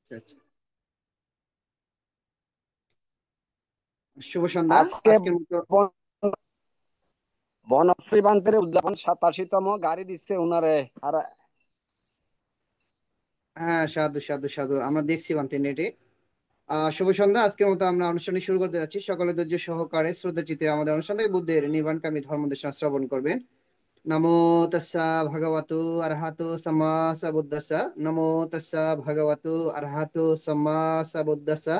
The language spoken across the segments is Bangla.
আচ্ছা আচ্ছা। শুভ সন্ধ্যা। আজকে আজকের মতো বন বনশ্রী বান্তের উদযাপন 87তম গাড়ি দিচ্ছে উনারে। আর হ্যাঁ, সাধু সাধু সাধু, আমরা দেখছি বান্তি নেটে। শুভ সন্ধ্যা। আজকের মতো আমরা অনুষ্ঠানটি শুরু করতে যাচ্ছি। সকলে ধৈর্য সহকারে শ্রদ্ধা চিত্রে আমাদের অনুষ্ঠানে বুদ্ধের নির্বাণকামী ধর্মদেশনা শ্রবণ করবেন। নমো তাস্সা ভগবতু আরহাতু সাম্মা সাম্বুদ্দাসা। নমো তাস্সা ভগবতু আরহাতু সাম্মা সাম্বুদ্দাসা।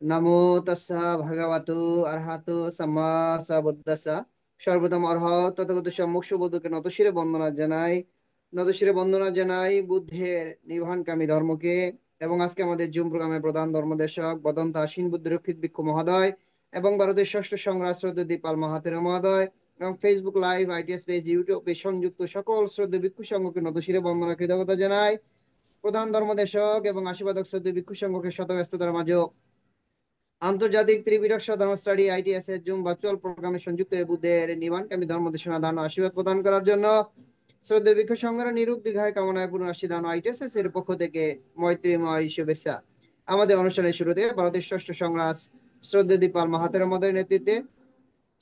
নমো তাস্সা ভগবতু আরহাতু সাম্মা সাম্বুদ্দাসা। সর্বপ্রথম অরহত তথাগত সম্মুখ সুবুদ্ধকে নতশিরে বন্দনা জানাই বুদ্ধের নির্বাণকামী ধর্মকে। এবং আজকে আমাদের জুম প্রোগ্রামের প্রধান ধর্মদেশক বদন্ত আসীন বুদ্ধ রক্ষিত ভিক্ষু মহোদয় এবং ভারতের ষষ্ঠ সংগ্রাম শ্রদ্ধা দীপাল মহাতের মহোদয় এবং ফেসবুক লাইভ, আইটিএস পেজ, ইউটিউবে সংযুক্ত সকল শ্রদ্ধা ভিক্ষু সংঘকে নতশিরে বন্দনা কৃতজ্ঞতা জানাই। প্রধান ধর্মদেশক এবং আশীর্বাদক শ্রদ্ধা ভিক্ষু সংঘকে শত ব্যস্ততার মাঝেও আন্তর্জাতিক ত্রিপিটক ধর্ম স্টাডি আইটিএস এর জুম ভার্চুয়াল প্রোগ্রামে সংযুক্ত হয়ে বুদ্ধের নির্বাণকামী ধর্ম দেশনা দান ও আশীর্বাদ প্রদান করার জন্য শ্রদ্ধেয় ভিক্ষু সংঘের নিরূপ দীর্ঘায় কামনায় পুনরাশি দান আইটিএস এর পক্ষ থেকে মৈত্রীময় শুভেচ্ছা। আমাদের অনুষ্ঠানের শুরুতে ভারতের ষষ্ঠ সংগ্রাস শ্রদ্ধেয় দীপাল মাহাতের মহোদয়ের নেতৃত্বে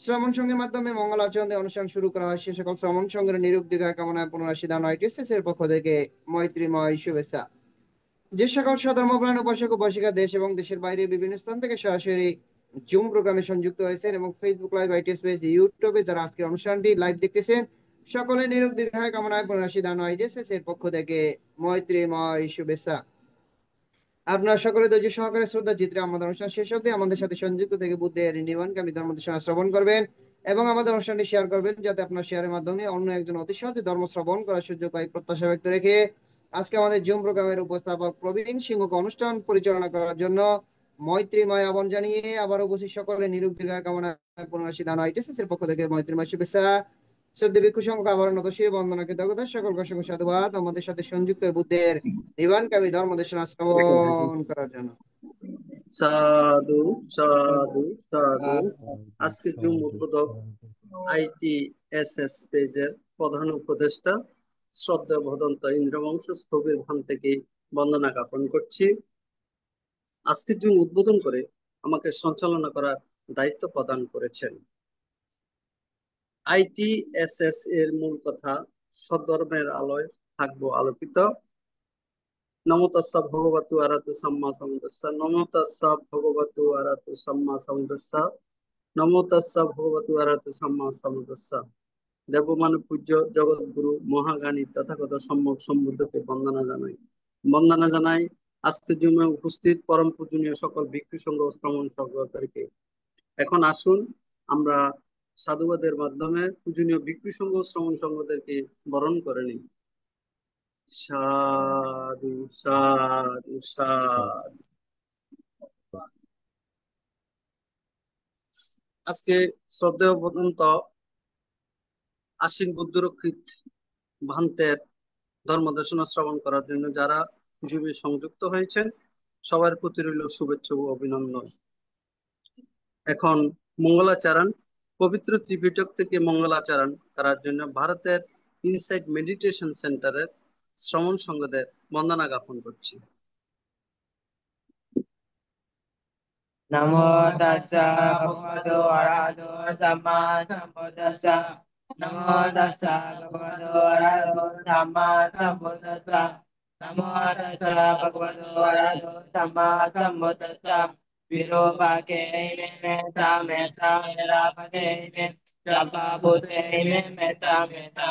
শ্রমণ সংঘের মাধ্যমে মঙ্গল আচরণ দিয়ে অনুষ্ঠান শুরু করা হয়। সে সকল শ্রমণ সংঘের নিরূপ দীর্ঘায় কামনায় পুনরাশি দান আইটিএস এর পক্ষ থেকে মৈত্রীময় শুভেচ্ছা। যে সকল সধর্মপ্রাণ উপাসক উপাসিকা দেশ এবং দেশের বাইরে বিভিন্ন স্থান থেকে সরাসরি জুম প্রোগ্রামে সংযুক্ত হয়েছেন এবং ফেসবুক লাইভ, আইটিএস পেজ, ইউটিউবে যারা আজকের অনুষ্ঠানটি লাইভ দেখতেছেন, সকলে নিরোগ দীর্ঘায় কামনায় পুনরাশি দান আইটিএস এর পক্ষ থেকে মৈত্রীময় শুভেচ্ছা। আপনারা সকলে ধৈর্য সহকারে শ্রদ্ধা চিত্রে আমাদের অনুষ্ঠান শেষ অবধি আমাদের সাথে সংযুক্ত থেকে বুদ্ধের নির্বাণকামী ধর্মদেশনা শ্রবণ করবেন এবং আমাদের অনুষ্ঠানটি শেয়ার করবেন, যাতে আপনার শেয়ারের মাধ্যমে অন্য একজন অতি সহজে ধর্ম শ্রবণ করার সুযোগ পাই প্রত্যাশা ব্যক্ত রেখে আজকে আমাদের জুম প্রোগ্রামের উপস্থাপক প্রবীণ সিংহকে অনুষ্ঠান পরিচালনা করার জন্য মৈত্রীময় আহ্বান জানিয়ে আবার উপস্থিত সকলে নিরোগ দীর্ঘায়ু কামনা পুনরাশি দান আইটিএস এর পক্ষ থেকে মৈত্রীময় শুভেচ্ছা। শ্রদ্ধেয় ভিক্ষু সংঘ আবার নতশির বন্দনা কৃতজ্ঞতা সকলকে অসংখ্য সাধুবাদ আমাদের সাথে সংযুক্ত হয়ে বুদ্ধের নির্বাণকামী ধর্ম দেশনা শ্রবণ করার জন্য। সাধু সাধু সাধু। সাধু আজকে জুম সাধু উদ্বোধক সাধু। আইটিএসএস পেজের প্রধান উপদেষ্টা শ্রদ্ধেয় ভদন্ত ইন্দ্রবংশ স্থবির ভান থেকে বন্দনা জ্ঞাপন করছি। আজকে জুম উদ্বোধন করে আমাকে সঞ্চালনা করার দায়িত্ব প্রদান করেছেন। আইটিএসএস এর মূল কথা, সদ্ধর্মের আলোয় থাকবো আলোকিত। নমো তাস্সা ভগবতু আরাতু সাম্মা সাম্বুদ্দাসা। নমো তাস্সা ভগবতু আরাতু সাম্মা সাম্বুদ্দাসা। নমো তাস্সা ভগবতু আরাতু সাম্মা সাম্বুদ্দাসা। দেবমান পূজ্য জগৎগুরু মহাজ্ঞানী তথাগত সম্যক সম্বুদ্ধকে বন্দনা জানাই আজকে জুমে উপস্থিত পরম পূজনীয় সকল ভিক্ষু সংঘ ও শ্রমণ সংঘদেরকে। এখন আসুন আমরা সাধুবাদের মাধ্যমে পূজনীয় ভিক্ষু সংঘ ও শ্রমণ সংঘদেরকে বরণ করে নিই। সাধু সাধু সাধু। আজকে শ্রদ্ধেয় পর্যন্ত আশ্বিন বুদ্ধরক্ষিত ভান্তের ধর্মদেশনা শ্রবণ করার জন্য যারা জুমে সংযুক্ত হয়েছেন, সবার প্রতি রইল শুভেচ্ছা ও অভিনন্দন। এখন মঙ্গলাচরণ, পবিত্র ত্রিপিটক থেকে মঙ্গলাচরণ করার জন্য ভারতের ইনসাইড মেডিটেশন সেন্টারের শ্রমণ সংঘদের বন্দনা জ্ঞাপন করছি। নমো তাস্সা ভগবতো আরহাতো সাম্মা সাম্বুদ্দাসা। নমো তাস্সা ভগবতো আরহাতো সাম্মা সাম্বুদ্দাসা। নমো তাস্সা ভগবতো আরহাতো সাম্মা সাম্বুদ্দাসা। বিরূপাক্ষে মে মেত্তা মেত্তা নিরাপদে মে সাব্বা ভূতে মে মেত্তা মেত্তা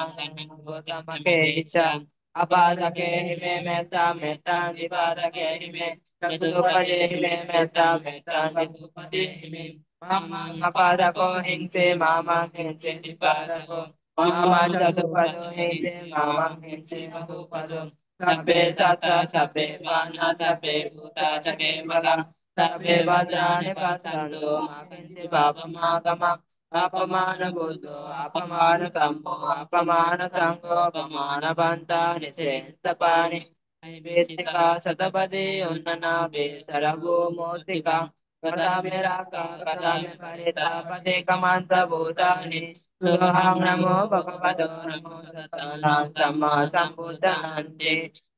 ভূতমকে ইচ্ছা। আপাদকে মে মেত্তা মেত্তা নিপাতকে মে চতুপদে মে মেত্তা মেত্তা নিতুপদে মে মামাং আপাদকো হিংসে মামাং হিংসে নিপাতকো মামাং চতুপদো হিংসে মামাং হিংসে চতুপদো। সাব্বে সাত্তা সাব্বে বানা সাব্বে ভূতা সাব্বে বলা সাব্বে ভদ্রাণি পশ্যন্তু মা কিঞ্চিৎ পাপমাগমঃ। अपमान बुद्धो अपमान कम्मो अपमान संगो अपमान बंता निषेधपानि नैवेतिका शतपदे उन्नना बेसरभो मोतिका। कथा मेरा का कथा में परिता पदे कमांत भूतानि सोहं नमो भगवतो नमो सतानां सम्मा सम्बुद्धान्ते।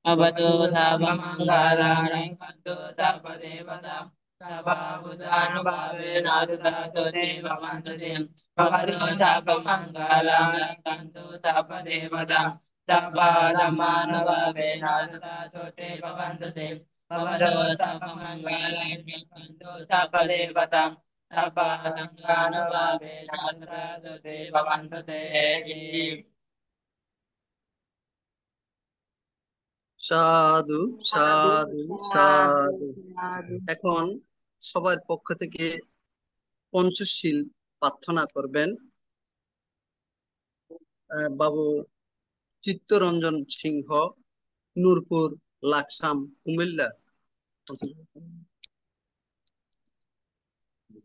भवतु सर्वमङ्गलानि रक्षन्तु सर्वदेवतां सर्वभूतानुभावेन ददातु ते भवन्तु ते भवतु सर्वमङ्गलानि रक्षन्तु सर्वदेवतां सर्वधर्मानुभावेन ददातु ते भवन्तु ते भवतु सर्वमङ्गलानि रक्षन्तु सर्वदेवतां सर्वधर्मानुभावेन ददातु ते भवन्तु ते সাধু সাধু সাধু। এখন সবার পক্ষ থেকে পঞ্চশীল প্রার্থনা করবেন বাবু চিত্তরঞ্জন সিংহ, Nurpur, Laksam, Comilla.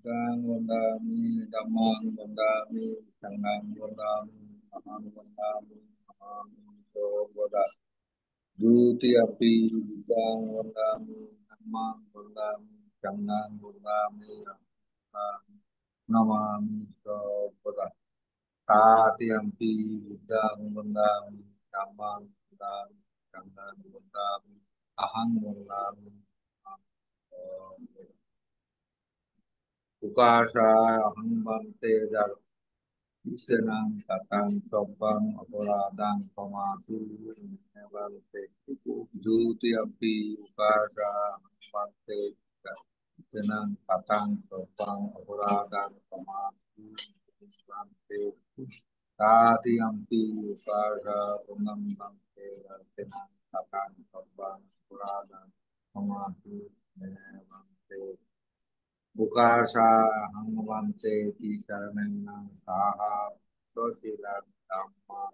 Buddhang Vandami, Dhammang Vandami, Sanghang Vandami, Mahang Vandami, Mahami Soboda. Duti api Buddhang Vandami, Dhammang Vandami, Sanghang Vandami, Namami Soboda. Tati api Buddhang Vandami, Dhammang Vandami, Sanghang Vandami, Ahang Vandami, Ukasa ahang bante dar isenang tatang sobang apoladang pamasu bante duti api ukasa ahang bante dar isenang tatang sobang apoladang pamasu bante tati ampi ukasa pungam bante dar isenang tatang sobang apoladang pamasu bante Bukasa hangmante ti saranang saha sosilan dhamma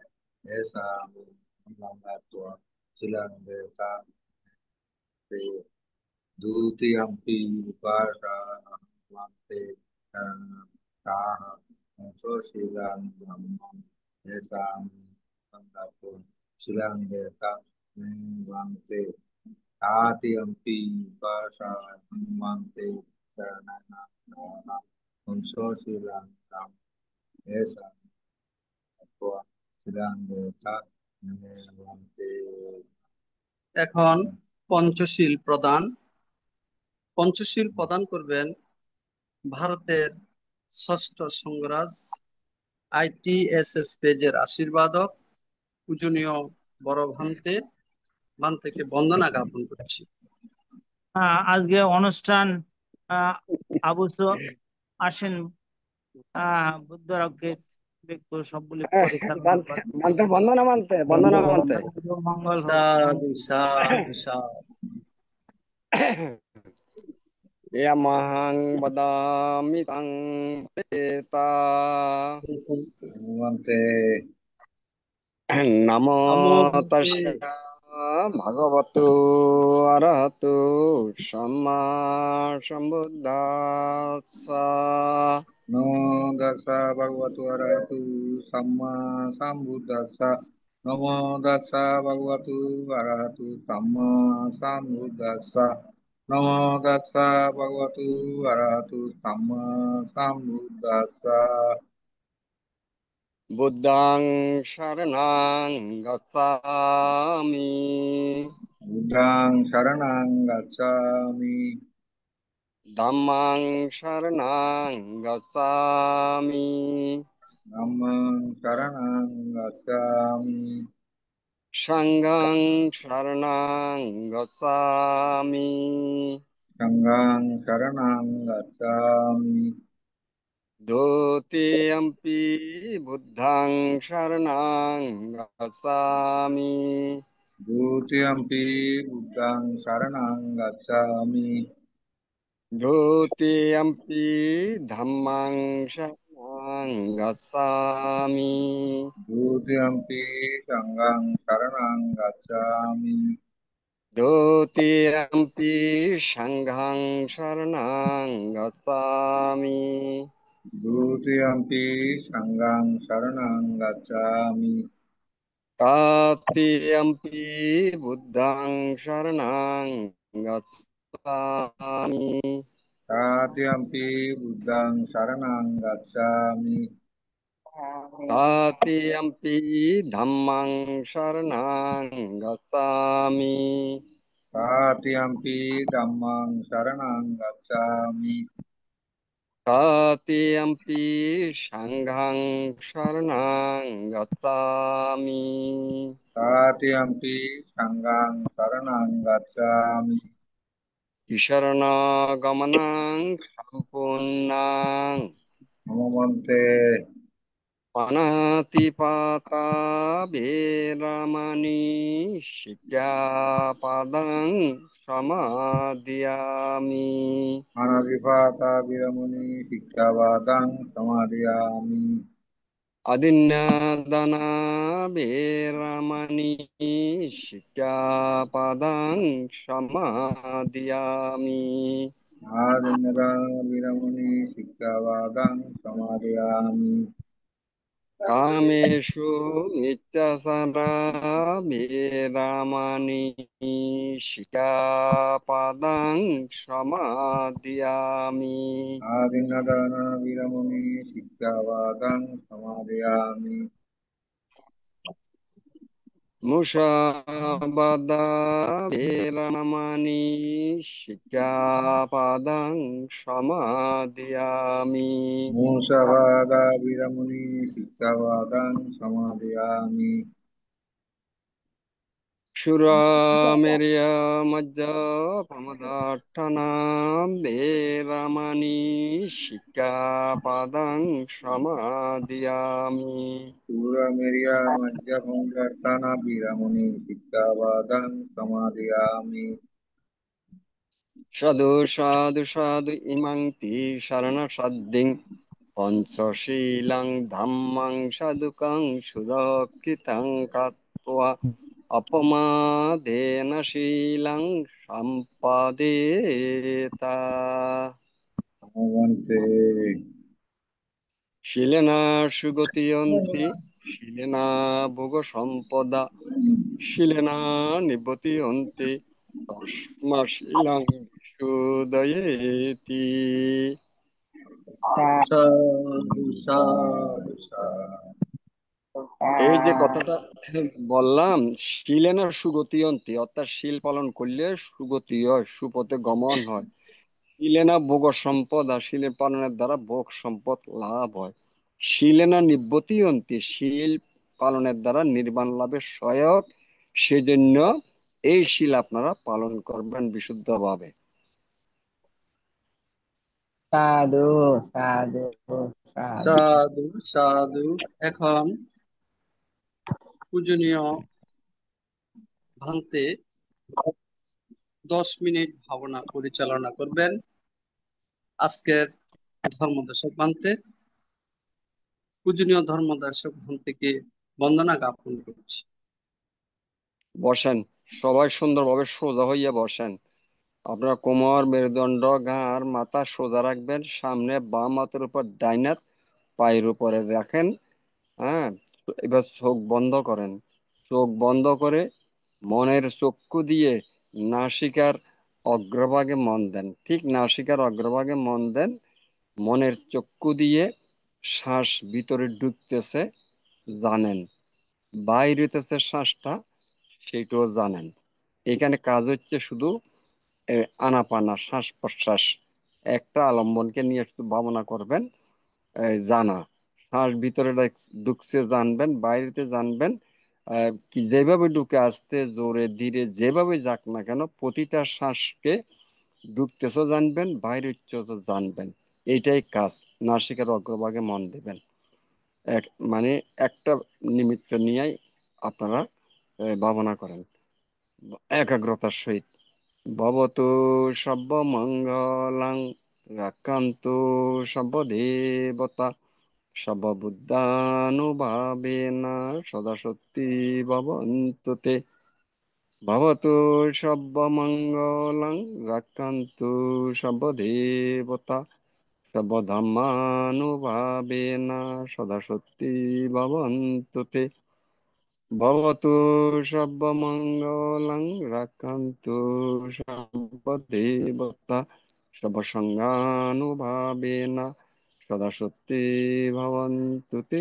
esa lambatua silang desa te duti ampi bukasa hangmante saranang saha sosilan dhamma esa lambatua silang desa lambatua Ati ampi bukasa hangmante saranang unsur silang tam esa atwa silang deta newante এখন পঞ্চশীল প্রদান করবেন ভারতের ষষ্ঠ সংঘরাজ ITSS পেজের আশীর্বাদক পূজনীয় বড় ভান্তেকে বন্দনা জ্ঞাপন করছি। আজকে অনুষ্ঠান অবশ্য আসেন বুদ্ধ রক্ষিত ভিক্ষু সবগুলি পরিচালনা করেন। বন্দনা মানতে মঙ্গল হোক। সাধু সাধু সাধু। Yamahang badami tang peta Nante namo নমো tassa bhagavato arahato samma sambuddhassa Namo Dassa Bhagavato Arahatu Samma Sambuddhassa Namo Dassa Bhagavato Arahatu Samma Sambuddhassa Namo Dassa Bhagavato Arahatu Samma Sambuddhassa buddhang sharanang gacchami Buddhang Sharanang Gacchami dhammang sharanang gacchami Dhammang Sharanang Gacchami sanghang sharanang gacchami Sanghang Sharanang Gacchami Dutiyampi buddhang sharanang gacchami Dutiyampi Buddhang Saranang Gacchami Dutiyampi dhammang sharanang gacchami Dutiyampi Sanghang Saranang Gacchami Dutiyampi sanghang sharanang gacchami Dutiyampi Sanghang Saranang Gacchami Tatiyampi buddhang sharanang gacchami Tatiyampi Buddhang Saranang Gacchami Tatiyampi dhammang saranang gacchami. Tatiyampi dhammang saranang gacchami. Tatiyampi sanghang saranang gacchami. Tatiyampi sanghang saranang gacchami. Isarana gamanang sampunnang. Namamante. Panatipata Veramani Sikkhapadang Samadhiyami. Anadipata viramuni sikkhavadang samadhiyami. Adinadana Veramani Sikkhapadang Samadhiyami. Adinada viramuni sikkhavadang samadhiyami. Kameshu Nityasara Veramani Sikkhapadang Samadhiyami. Adinadana viramuni sikkhavadang samadhiyami. Mushabada Veramani Sikkhapadang Samadhiyami. Musavada viramuni sikkhavadang samadhiyami. Shuramerya Majja Pamadarthana Veramani Sikkhapadang Samadhiyami. Sura Meriya Majja Pangartana viramuni sikkhavadang samadhiyami. Sadhu sadhu sadhu imang ti sarana sadding Panchasilang dhammang sadhukang surakitang katva apamadena silang sampadeta. Namamante. Shilena sugatiyanti shilena bhoga sampada shilena nibbatiyanti tasma shilang sudayeti. সাধু সাধু এই যে কথাটা বললাম, শিলেনা সুগতিয়ন্তি, অর্থাৎ শীল পালন করলে সুগতি হয়, সুপথে গমন হয়। শিলেনা ভোগ সম্পদ, আর শীলের পালনের দ্বারা ভোগ সম্পদ লাভ হয়। শিলেনা নিব্বতিয়ন্তি, শীল পালনের দ্বারা নির্বাণ লাভের সহায়ক। সেজন্য এই শীল আপনারা পালন করবেন বিশুদ্ধভাবে। সাধু সাধু সাধু। সাধু সাধু। এখন পূজনীয় ভান্তে 10 মিনিট ভাবনা পরিচালনা করবেন। আজকের ধর্মদর্শক ভান্তে পূজনীয় ধর্মদর্শক ভান্তেকে বন্দনা জ্ঞাপন করছি। বসেন, সবাই সুন্দরভাবে সোজা হইয়া বসেন। আপনার কোমর, মেরুদণ্ড, ঘাড়, মাথা সোজা রাখবেন। সামনে বাম হাতের উপর ডাইন হাত পায়ের উপরে রাখেন। হ্যাঁ, এবার চোখ বন্ধ করেন। চোখ বন্ধ করে মনের চক্ষু দিয়ে নাসিকার অগ্রভাগে মন দেন। ঠিক নাসিকার অগ্রভাগে মন দেন। মনের চক্ষু দিয়ে শ্বাস ভিতরে ঢুকতেছে জানেন, বাইরে হইতেছে শ্বাসটা, সেটাও জানেন। এখানে কাজ হচ্ছে শুধু আনাপানা, শ্বাস প্রশ্বাস। একটা আলম্বনকে নিয়ে শুধু ভাবনা করবেন, জানা। শ্বাস ভিতরে ঢুকছে জানবেন, বাইরেতে জানবেন। কি যেভাবে ঢুকে, আসতে জোরে ধীরে যেভাবে যাক না কেন, প্রতিটা শ্বাসকে ঢুকতেছেও জানবেন, বাইরে হচ্ছে জানবেন। এইটাই কাজ। নাসিকার অগ্রভাগে মন দেবেন। মানে একটা নিমিত্ত নিয়েই আপনারা ভাবনা করেন একাগ্রতার সহিত। ভবতু সর্বমঙ্গলাং রাক্ষান্তু সর্বদেবতা সর্ববুদ্ধানুভাবেনা সদা সত্যি ভবন্তু তে। ভবতু সর্বমঙ্গলাং রাক্ষান্তু সর্বদেবতা সর্বধর্মানুভাবেনা সদা সত্যি ভবন্তু তে। ভবতু সর্বমঙ্গলাং রাক্ষান্তু সর্বদেবতা সর্বসংঘানুভাবেনা সদা সত্যি ভবন্তু তে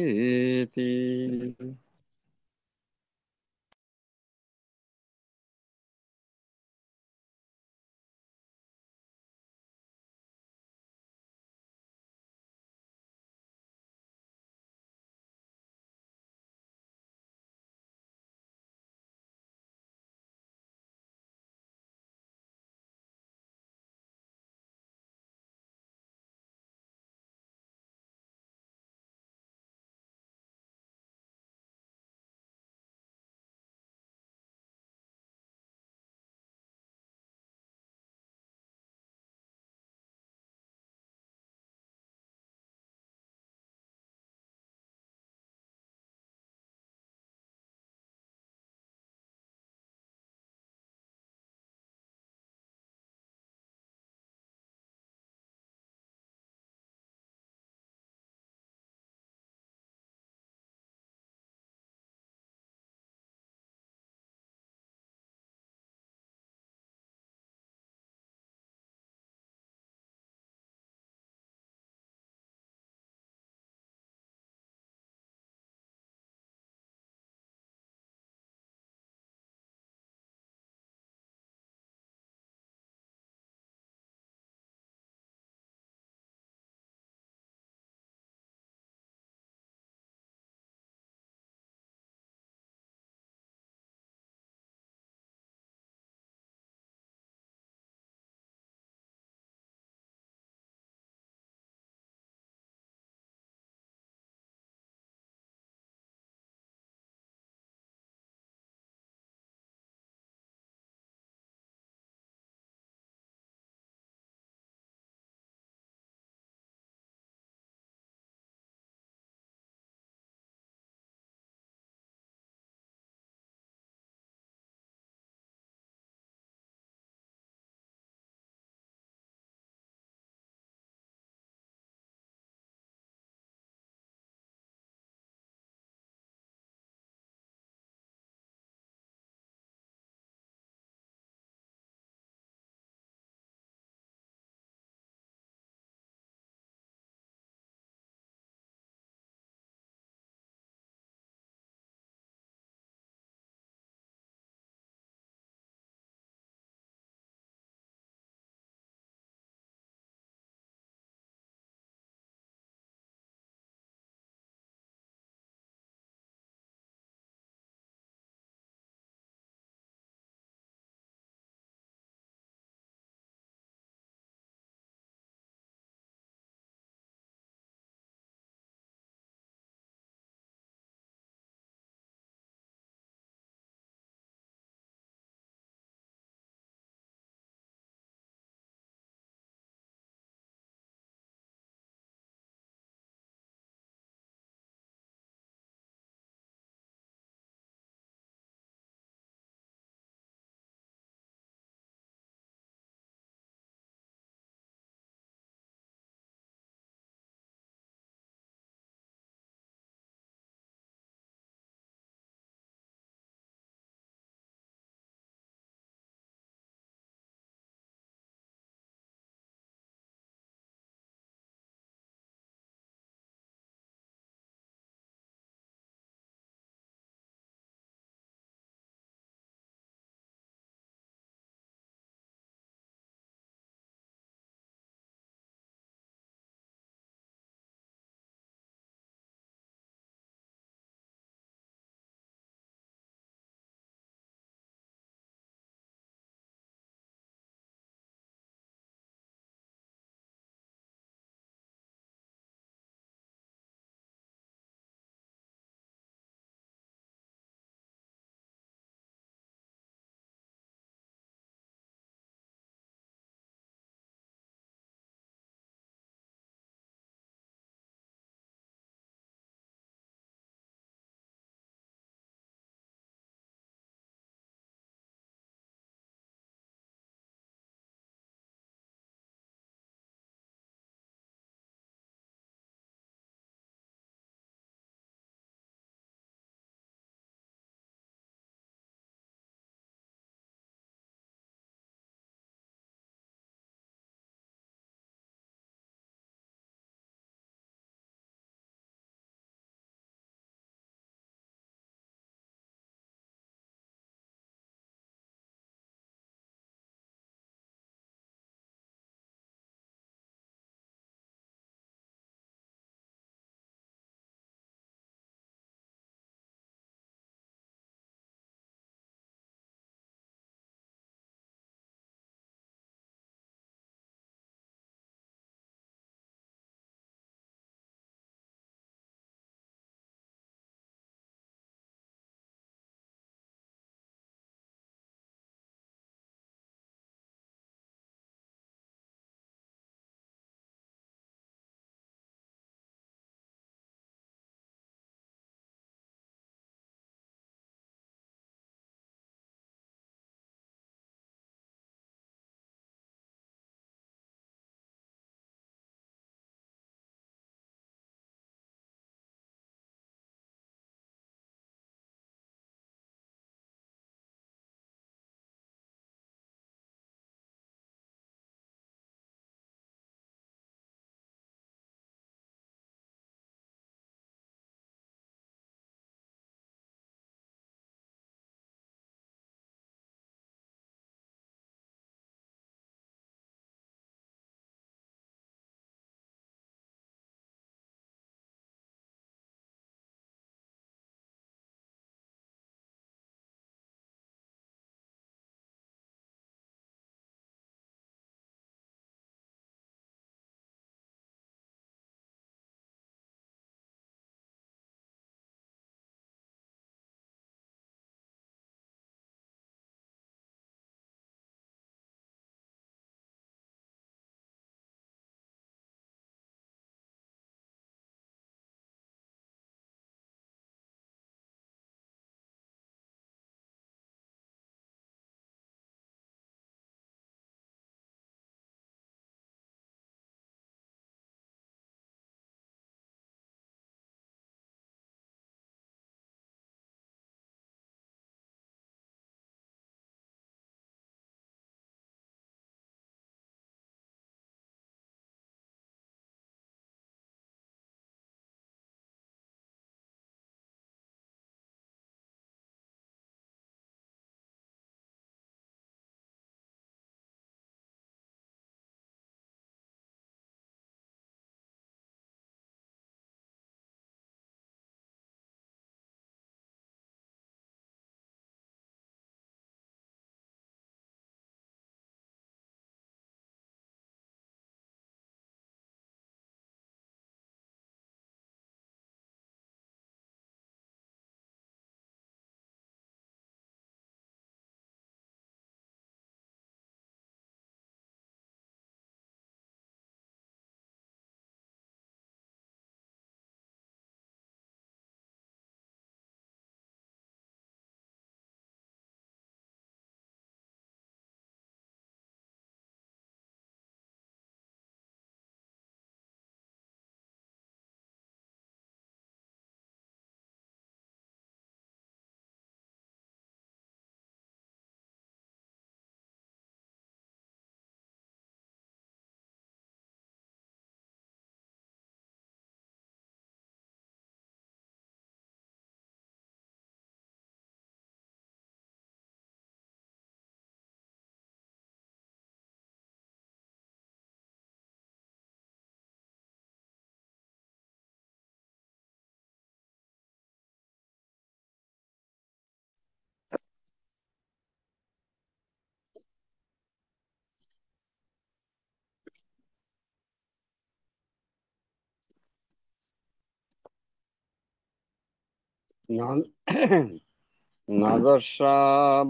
নাগস্যা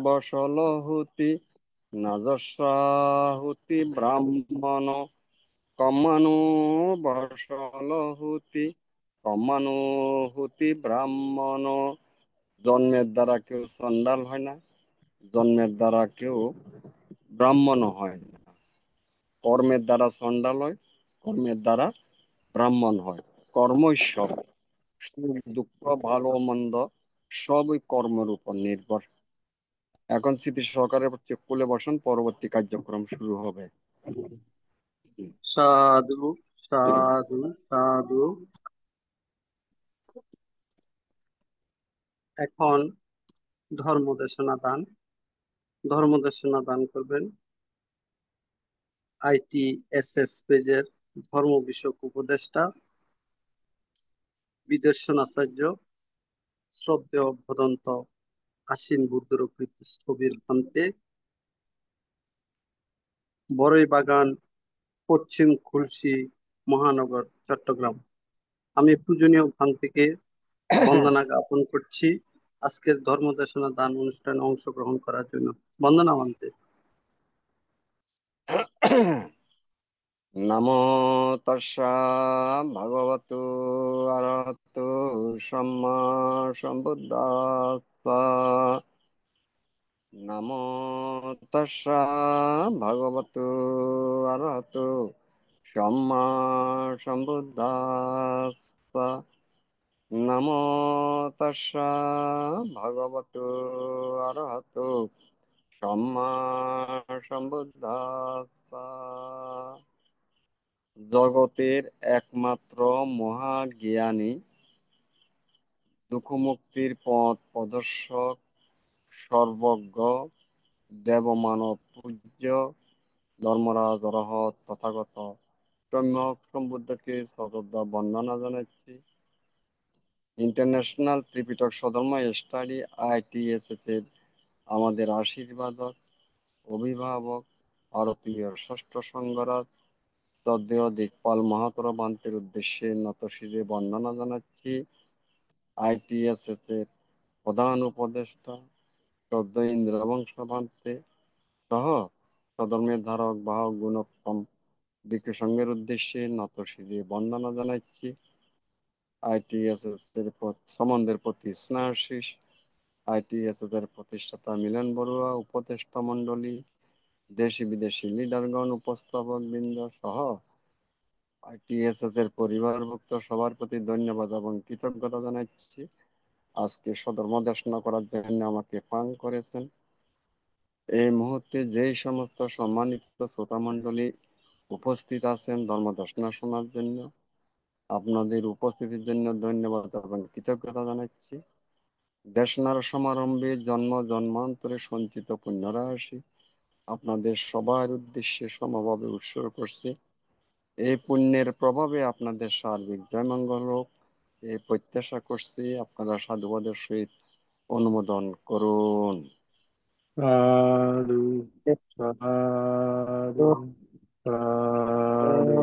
বসলহুতি নাগস্যাহুতি ব্রাহ্মণ কমানু বসলহুতি কমানুহুতি ব্রাহ্মণ। জন্মের দ্বারা কেউ চণ্ডাল হয় না, জন্মের দ্বারা কেউ ব্রাহ্মণ হয় না। কর্মের দ্বারা চণ্ডাল হয়, কর্মের দ্বারা ব্রাহ্মণ হয়। কর্মই সব, সুখ দুঃখ ভালো মন্দ সবই কর্মের উপর নির্ভর। এখন স্মৃতি সহকারে কোলে বসেন, পরবর্তী কার্যক্রম শুরু হবে। সাধু সাধু সাধু। এখন ধর্ম দেশনা দান করবেন ITSS পেজের ধর্ম বিষয়ক উপদেষ্টা বিদর্শন আচার্য শ্রদ্ধেয় ভদন্ত আশ্বিন বুদ্ধরকৃত স্থবির ভান্তে, বড়ইবাগান, পশ্চিম খুলশী মহানগর, চট্টগ্রাম। আমি পূজনীয় ভান্তিকে বন্দনা জ্ঞাপন করছি আজকের ধর্ম দেশনা দান অনুষ্ঠানে অংশগ্রহণ করার জন্য। বন্দনা ভান্তে। নমো তস্যা ভগবতু অরহতু সম্মা সম্বুদ্ধাস্সা। নমো তস্যা ভগবতু অরহতু সম্মা সম্বুদ্ধাস্সা। নমো তস্যা ভগবতু অরহতু সম্মা সম্বুদ্ধাস্সা। জগতের একমাত্র মহাজ্ঞানী, দুঃখমুক্তির পথ প্রদর্শক, সর্বজ্ঞ, দেবমানব পূজ্য ধর্মরাজ অরহত তথাগত সম্যক সম্বুদ্ধকে সশ্রদ্ধ বন্দনা জানাচ্ছি। ইন্টারন্যাশনাল ত্রিপিটক স্বধর্ম স্টাডি ITSS এর আমাদের আশীর্বাদক, অভিভাবক, ভারতীয় ষষ্ঠ সংঘরাজ শ্রদ্ধেয় দিকপাল মাহাতোর বান্তের উদ্দেশ্যে নতশিরে বন্দনা জানাচ্ছি। ITSS এর প্রধান উপদেষ্টা শ্রদ্ধেয় ইন্দ্রবংশ বান্তে সহ স্বধর্মের ধারক বাহক গুণোত্তম ভিক্ষু সংঘের উদ্দেশ্যে নতশিরে বন্দনা জানাচ্ছি। ITSS এর সম্বন্ধের প্রতি স্নেহাশিস, ITSS এর প্রতিষ্ঠাতা মিলন বড়ুয়া, উপদেষ্টা মণ্ডলী, দেশি বিদেশি লিডারগণ, উপস্থাপক বৃন্দ সহ ITSS এর পরিবারভুক্ত সবার প্রতি ধন্যবাদ এবং কৃতজ্ঞতা জানাচ্ছি। আজকে স্বধর্ম দেশনা করার জন্য আমাকে পান করেছেন। এই মুহূর্তে যেই সমস্ত সম্মানিত শ্রোতা মণ্ডলী উপস্থিত আছেন ধর্ম দেশনা শোনার জন্য, আপনাদের উপস্থিতির জন্য ধন্যবাদ এবং কৃতজ্ঞতা জানাচ্ছি। দেশনার সমারম্ভে জন্ম জন্মান্তরে সঞ্চিত পুণ্যরাশি আপনাদের সবার উদ্দেশ্যে সমভাবে উৎসর্গ করছি। এই পুণ্যের প্রভাবে আপনাদের সার্বিক জয়মঙ্গল হোক এই প্রত্যাশা করছি। আপনারা সাধুবাদের সহিত অনুমোদন করুন। সাধু সাধু সাধু।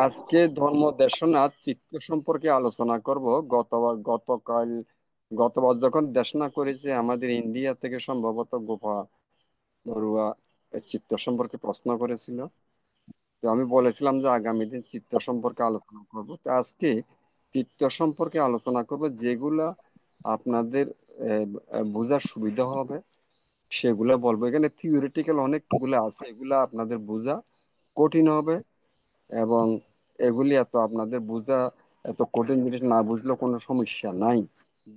আজকে ধর্ম দেশনা চিত্ত সম্পর্কে আলোচনা করব। গতবার যখন দেশনা করেছে আমাদের ইন্ডিয়া থেকে সম্ভবত গোপা বড়ুয়া চিত্ত সম্পর্কে প্রশ্ন করেছিল। তো আমি বলেছিলাম যে আগামী দিন চিত্ত সম্পর্কে আলোচনা করব। তো আজকে চিত্ত সম্পর্কে আলোচনা করব, যেগুলা আপনাদের বোঝার সুবিধা হবে সেগুলা বলবো। এখানে থিওরিটিক্যাল অনেকগুলো আছে, এগুলা আপনাদের বোঝা কঠিন হবে এবং এগুলি আপনাদের বোঝা এত কঠিন জিনিস না বুঝলেও কোনো সমস্যা নাই।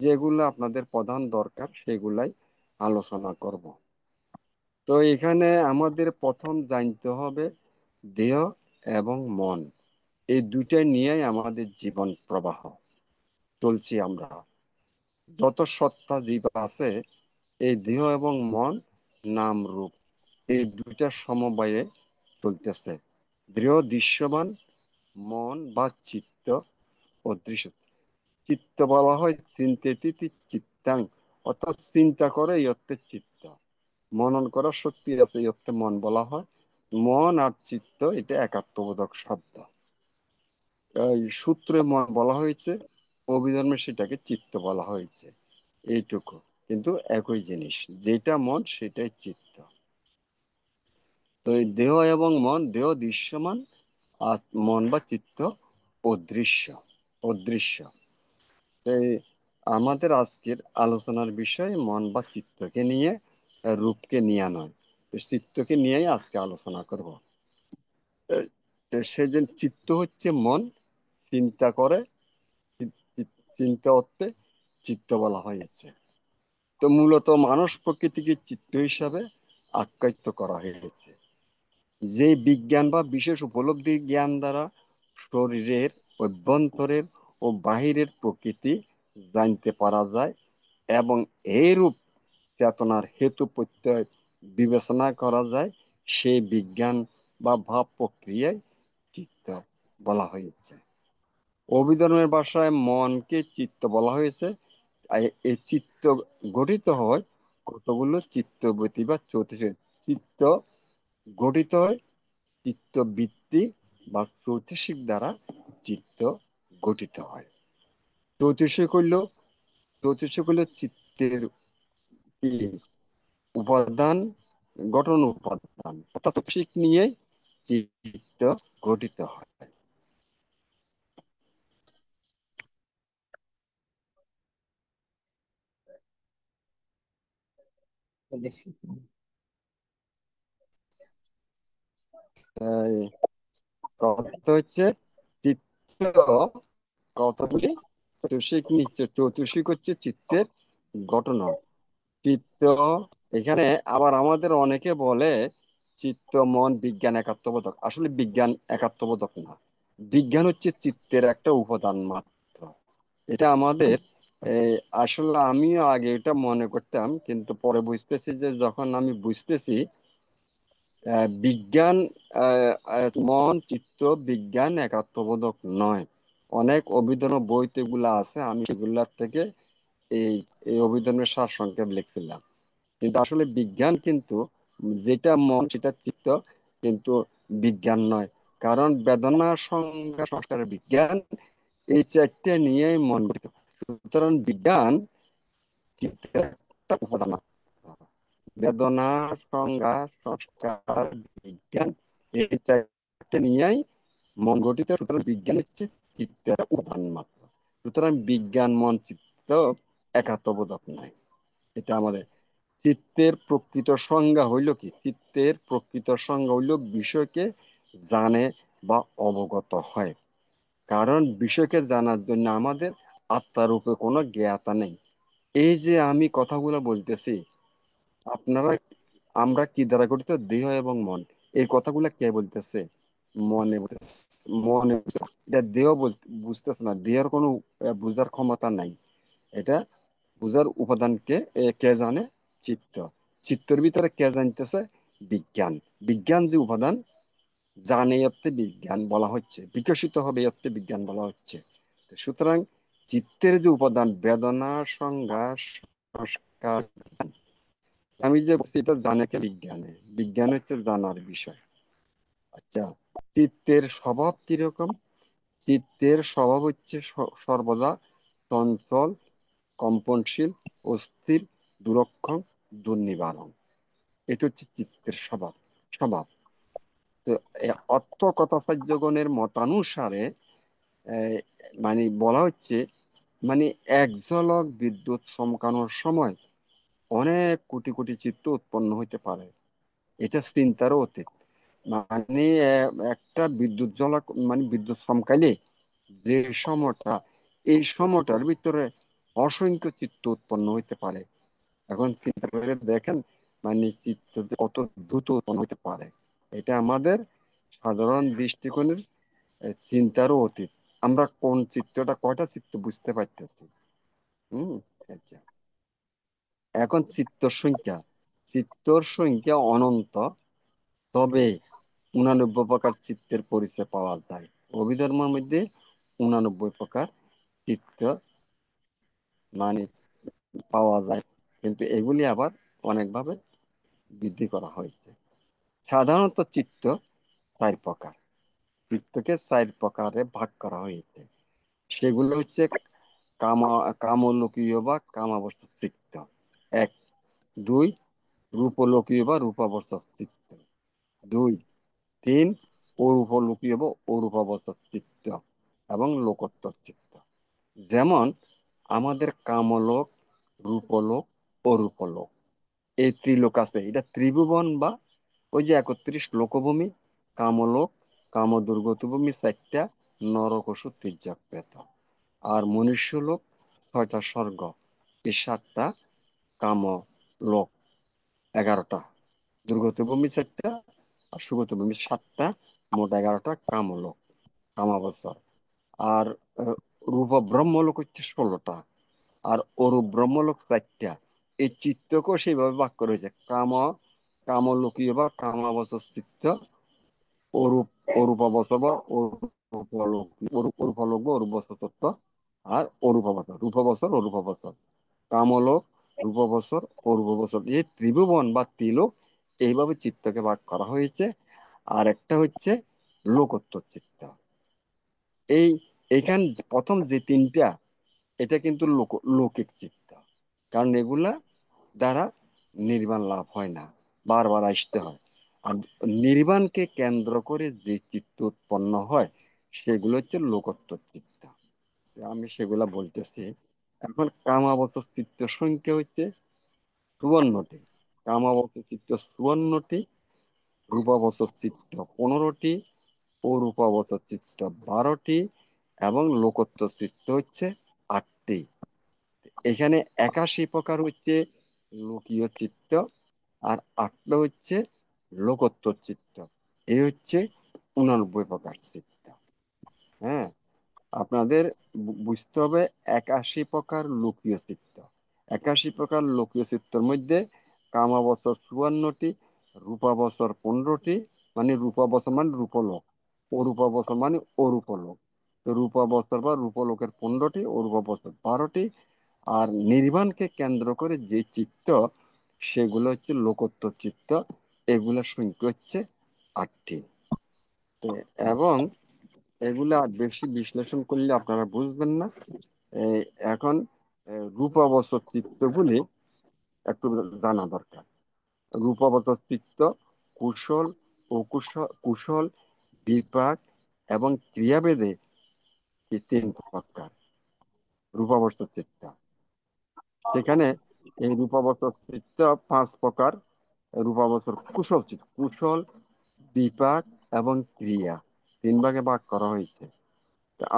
যেগুলো আপনাদের প্রধান দরকার সেগুলাই আলোচনা করব। তো এখানে আমাদের প্রথম জানতে হবে দেহ এবং মন, এই দুইটা নিয়েই আমাদের জীবন প্রবাহ চলছি আমরা। যত সত্তা জীব আছে এই দেহ এবং মন, নাম রূপ, এই দুইটা সমবায়ে চলতেছে। দেহ দৃশ্যমান, মন বা চিত্ত অদৃশ্য। চিত্ত বলা হয় চিন্তেতি চিত্তাং, অর্থাৎ চিন্তা করে এই অর্থে চিত্ত, মনন করার শক্তি আছে এই অর্থে মন বলা হয়। মন আর চিত্ত এটা একাত্মবোধক শব্দ। এই সূত্রে বলা হয়েছে অভিধর্মে সেটাকে চিত্ত বলা হয়েছে, এইটুকু। কিন্তু একই জিনিস, যেটা মন সেটাই চিত্ত। তো এই দেহ এবং মন, দেহ দৃশ্যমান আর মন বা চিত্ত অদৃশ্য। অদৃশ্য। তো আমাদের আজকের আলোচনার বিষয় মন বা চিত্তকে নিয়ে, রূপকে নিয়ে নয়। তো চিত্তকে নিয়েই আজকে আলোচনা করব। সেদিন চিত্ত হচ্ছে মন, চিন্তা করে, চিন্তা অর্থে চিত্ত বলা হয়েছে। তো মূলত মানুষ প্রকৃতিকে চিত্ত হিসাবে আখ্যায়িত করা হয়েছে। যে বিজ্ঞান বা বিশেষ উপলব্ধি জ্ঞান দ্বারা শরীরের অভ্যন্তরের ও বাহিরের প্রকৃতি জানতে পারা যায় এবং এইরূপ চেতনার হেতু প্রত্যয় বিবেচনা করা যায়, সেই বিজ্ঞান বা ভাব প্রক্রিয়ায় চিত্ত বলা হয়েছে। অভিধর্মের ভাষায় মনকে চিত্ত বলা হয়েছে। আর এই চিত্ত গঠিত হয় কতগুলো চিত্তবৃত্তি বা চৌত্রিশ। চিত্ত গঠিত হয় চিত্তবৃত্তি বা চৌত্রিশিক দ্বারা চিত্ত গঠিত হয়। চৌত্রিশিক হইল চিত্তের কি উপাদান, গঠন উপাদান, অর্থাৎ চৌত্রিশিক নিয়ে চিত্ত গঠিত হয়। এই কথা হচ্ছে চিত্ত কতগুলি চতুর্ষিক নিচ্ছে, চতুর্ষিক হচ্ছে চিত্তের ঘটনা। চিত্ত এখানে আবার আমাদের অনেকে বলে চিত্ত মন বিজ্ঞান একাত্মবোধক। আসলে বিজ্ঞান একাত্মবোধক না, বিজ্ঞান হচ্ছে চিত্তের একটা উপাদান মাত্র। এটা আমাদের আসলে আমিও আগে এটা মনে করতাম, কিন্তু পরে বুঝতেছি যে যখন আমি বুঝতেছি বিজ্ঞান, মন চিত্ত বিজ্ঞান একাত্মবোধক নয়। অনেক অভিধান বইতে এগুলা আছে, আমি সেগুলার থেকে এই এই অভিধানের সার সংক্ষেপ লিখছিলাম। কিন্তু আসলে বিজ্ঞান কিন্তু যেটা মন সেটা চিত্ত, কিন্তু বিজ্ঞান নয়। কারণ বেদনা সংজ্ঞা সংস্কারের বিজ্ঞান, এই চারটে নিয়েই মন গঠিত। সুতরাং বিজ্ঞান চিত্তের একটা উপাদান মাত্র। বেদনা সংজ্ঞা সংস্কার বিজ্ঞান, এই চারটে নিয়েই মন গঠিত। সুতরাং বিজ্ঞান হচ্ছে চিত্তের উপাদান মাত্র। সুতরাং বিজ্ঞান মন চিত্ত একাত্মবোধক নয়। এটা আমাদের চিত্তের প্রকৃত সংজ্ঞা হইল কি? চিত্তের প্রকৃত সংজ্ঞা হইল বিষয়কে জানে বা অবগত হয়। কারণ বিষয়কে জানার জন্য আমাদের আত্মার উপরে কোনো জ্ঞাতা নেই। এই যে আমি কথাগুলো বলতেছি, আপনারা, আমরা কি দ্বারা গঠিত? দেহ এবং মন। এই কথাগুলো কে বলতেছে? মনে বলতেছে। মনে বলতেছে। এটা দেহ বলতে বুঝতেছে না, দেহের কোনো বুঝার ক্ষমতা নাই। এটা বুঝার উপাদানকে কে জানে? চিত্ত। চিত্তের ভিতরে কে জানতেছে? বিজ্ঞান। বিজ্ঞান যে উপাদান জানে, অর্থে বিজ্ঞান বলা হচ্ছে, বিকশিত হবে অর্থে বিজ্ঞান বলা হচ্ছে। সুতরাং চিত্তের যে উপাদান বেদনা সংজ্ঞা সংস্কার, আমি যে বলছি এটা জানে কে? বিজ্ঞানে। বিজ্ঞান হচ্ছে জানার বিষয়। আচ্ছা, চিত্তের স্বভাব কিরকম? চিত্তের স্বভাব হচ্ছে সর্বদা চঞ্চল, কম্পনশীল, অস্থির, দুরক্ষণ, দুর্নিবারণ। এটা হচ্ছে চিত্তের স্বভাব। স্বভাব তো অর্থ কথাচার্যগণের মতানুসারে আহ, মানে বলা হচ্ছে, মানে এক ঝলক বিদ্যুৎ চমকানোর সময় অনেক কোটি কোটি চিত্ত উৎপন্ন হইতে পারে। এটা চিন্তারও অতীত। মানে একটা বিদ্যুৎ ঝলক, মানে বিদ্যুৎ চমকাইলে যে সময়টা, এই সময়টার ভিতরে অসংখ্য চিত্ত উৎপন্ন হইতে পারে। এখন চিন্তা করে দেখেন, মানে চিত্ত যে কত দ্রুত উৎপন্ন হইতে পারে। এটা আমাদের সাধারণ দৃষ্টিকোণের চিন্তারও অতীত। আমরা কোন চিত্রটা, কয়টা চিত্ত বুঝতে পারতেছি। হম। আচ্ছা, এখন চিত্তর সংখ্যা অনন্ত। তবে 89 প্রকার চিত্তের পরিচয় পাওয়া যায়। অভিধর্মের মধ্যে 89 প্রকার চিত্ত মানে পাওয়া যায়, কিন্তু এগুলি আবার অনেকভাবে বৃদ্ধি করা হয়েছে। সাধারণত চিত্ত 4 প্রকার। চিত্তকে 4 প্রকারে ভাগ করা হয়েছে। সেগুলো হচ্ছে কামলোকীয় বা কামাবস্থ চিত্ত। 1 2 রূপলোকীয় বা রূপাবস্থ চিত্ত। 2 3 অরূপলোকীয় বা অরূপাবস্থ চিত্ত এবং লোকোত্তর চিত্ত। যেমন আমাদের কামলোক, রূপলোক, অরূপলোক, এই ত্রিলোক আছে। এটা ত্রিভুবন বা ওই যে 31 লোকভূমি, কামলোক, কামদুর্গতভূমি 4টা, নরকসু তির্যক প্রেত। আর মনুষ্যলোক 6টা স্বর্গ, এই 7টা, কামলোক 11টা, দুর্গতভূমি 4টা, আর সুগতভূমি 7টা, মোট 11টা কামলোক, কামাবস্থা। আর রূপ ব্রহ্মলোক হচ্ছে 16টা, আর অরূপ ব্রহ্মলোক 4টা। এই চিত্তকেও সেইভাবে ভাগ করা হয়েছে। কামলোকীয় বা কামাবস্থ চিত্ত, অরূপ অরূপাবস্থ বা অরূপলোক বা অরূপবস্থ তত্ত্ব, আর অরূপাবস্থ, রূপাবস্থর অরূপাবস্থ, কামলোক, রূপাবস্থর অরূপাবস্থ, এই ত্রিভুবন বা ত্রিলোক, এইভাবে চিত্তকে ভাগ করা হয়েছে। আর একটা হচ্ছে লোকোত্তর চিত্ত। এই এখান প্রথম যে 3টা, এটা কিন্তু লৌকিক চিত্ত, কারণ এগুলা দ্বারা নির্বাণ লাভ হয় না, বারবার আসতে হয়। আর নির্বাণকে কেন্দ্র করে যে চিত্ত উৎপন্ন হয়, সেগুলো হচ্ছে লোকোত্তর চিত্ত। আমি সেগুলা বলতেছি। এখন কামাবস্থ চিত্ত সংখ্যা হচ্ছে 54টি, কামাবস্থ চিত্ত 54টি, রূপাবস্থ চিত্ত 15টি, অরূপাবস্থ চিত্ত 12টি, এবং লোকোত্তর চিত্ত হচ্ছে 8টি। এখানে 81 প্রকার হচ্ছে লোকীয় চিত্ত, আর 8টা হচ্ছে লোকোত্তর চিত্ত। এই হচ্ছে 89 প্রকার চিত্ত। হ্যাঁ, আপনাদের বুঝতে হবে 81 প্রকার লোকীয় চিত্ত। 81 প্রকার লোকীয় চিত্তের মধ্যে কামাবস্থর 54টি, রূপাবস্থর 15টি, মানে রূপাবস্থ মানে রূপলোক, অরূপাবস্থ মানে অরূপলোক। তো রূপাবস্থর বা রূপলোকের 15টি, অরূপাবস্থর 12টি, আর নির্বাণকে কেন্দ্র করে যে চিত্ত, সেগুলো হচ্ছে লোকোত্তর চিত্ত। এগুলোর সংখ্যা হচ্ছে 8টি। এবং এগুলা বেশি বিশ্লেষণ করলে আপনারা বুঝবেন না। এই এখন রূপাবস্থ চিত্তগুলি একটু জানা দরকার। রূপাবস্থ চিত্ত কুশল, অকুশল, কুশল, বিপাক এবং ক্রিয়াভেদে এই 3 প্রকার রূপাবস্থ চিত্ত। সেখানে এই রূপাবস্থ চিত্ত 5 প্রকার। রূপাবস্থর কুশল চিত্ত, কুশল, বিপাক এবং ক্রিয়া 3 ভাগে ভাগ করা হয়েছে।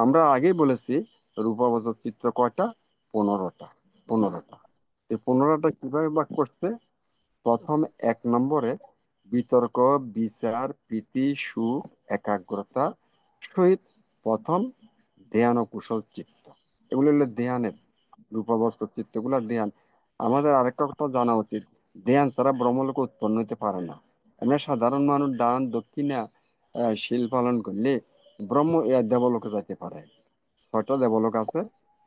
আমরা আগেই বলেছি রূপাবস্থ চিত্র কয়টা? 15টা। 15টা। এই 15টা কিভাবে ভাগ করছে? প্রথম 1 নম্বরে বিতর্ক, বিচার, প্রীতি, সুখ, একাগ্রতা সহিত প্রথম ধ্যান ও কুশল চিত্ত। এগুলো হলো ধ্যানের রূপাবস্থ চিত্তগুলো ধ্যান। আমাদের আরেকটা কথা জানা উচিত, ধ্যান ছাড়া ব্রহ্মলোক উৎপন্ন হতে পারে না। আমরা সাধারণ মানুষ দান দক্ষিণা শীল পালন করলে দেবলোকে যেতে পারে। 6টা দেবলোক আছে,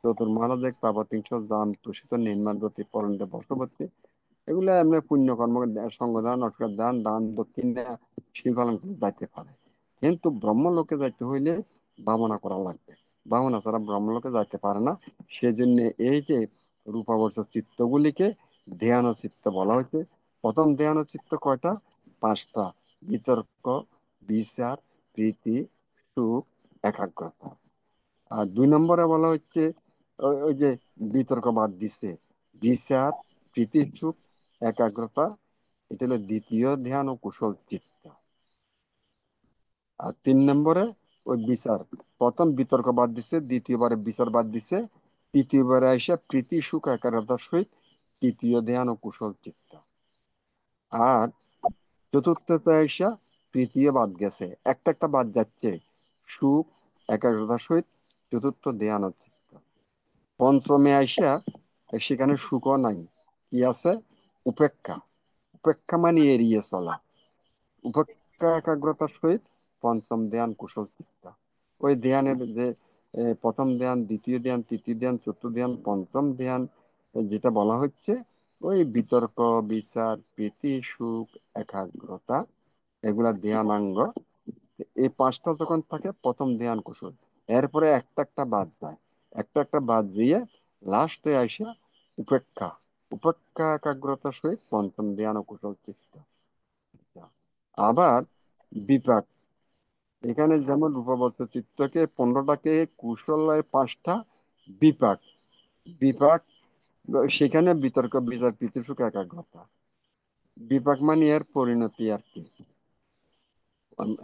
চতুর্মহাদেব, পাবতিংশ, জাম, তুষিত, নির্মাণবতী, পরন্দে, বশবর্তী। এগুলো এমনি পুণ্যকর্ম, সঙ্গদান, নটকার দান, দান দক্ষিণা শীল পালন করে যাইতে পারে। কিন্তু ব্রহ্মলোকে যাইতে হইলে ভাবনা করা লাগবে, ভাবনা ছাড়া ব্রহ্মলোকে যাইতে পারে না। সেজন্য এই যে রূপাবর্ষ চিত্তগুলিকে ধ্যান চিত্ত বলা হয়েছে। প্রথম ধ্যান চিত্ত কয়টা? 5টা। বিতর্ক, বিচার, প্রীতি, সুখ, একাগ্রতা। আর 2 নম্বরে বলা হচ্ছে ওই যে বিতর্ক বাদ দিছে, বিচার, প্রীতি, সুখ, একাগ্রতা, এটা হলো দ্বিতীয় ধ্যান ও কুশল চিত্ত। আর 3 নম্বরে ওই বিচার, প্রথম বিতর্ক বাদ দিছে, দ্বিতীয়বারে বিচার বাদ দিছে, তৃতীয়বারে এসে প্রীতি, সুখ, একাগ্রতার সহিত তৃতীয় ধ্যান ও কুশল চিত্ত। আর চতুর্থতে এসে তৃতীয় বাদ গেছে, একটা একটা বাদ যাচ্ছে, সুখ, একাগ্রতার সহিত চতুর্থ ধ্যান ও চিত্ত। পঞ্চমে আইসা সেখানে সুখও নাই, কি আছে? উপেক্ষা। উপেক্ষা মানে এড়িয়ে চলা, উপেক্ষা একাগ্রতার সহিত পঞ্চম ধ্যান কুশল চিত্ত। ওই ধ্যানের যে প্রথম ধ্যান, দ্বিতীয় ধ্যান, তৃতীয় ধ্যান, চতুর্থ ধ্যান, পঞ্চম ধ্যান, যেটা বলা হচ্ছে ওই বিতর্ক, বিচার, প্রীতি, সুখ, একাগ্রতা, এগুলা ধ্যানাঙ্গ। এই 5টা যখন থাকে প্রথম ধ্যান কুশল, এরপরে একটা একটা বাদ যায়। একটা একটা বাদ দিয়ে লাস্টে আসে উপেক্ষা। উপেক্ষা একাগ্রতার সহিত পঞ্চম ধ্যান ও কুশল চিত্ত। আবার বিপাক, এখানে যেমন রূপবদ্ধ চিত্তকে 15টাকে, কুশলের 5টা, বিপাক। বিপাক সেখানে বিতর্ক বিচার প্রীতিসুখ একাগ্রতা। বিপাক মানে এর পরিণতি আর কি।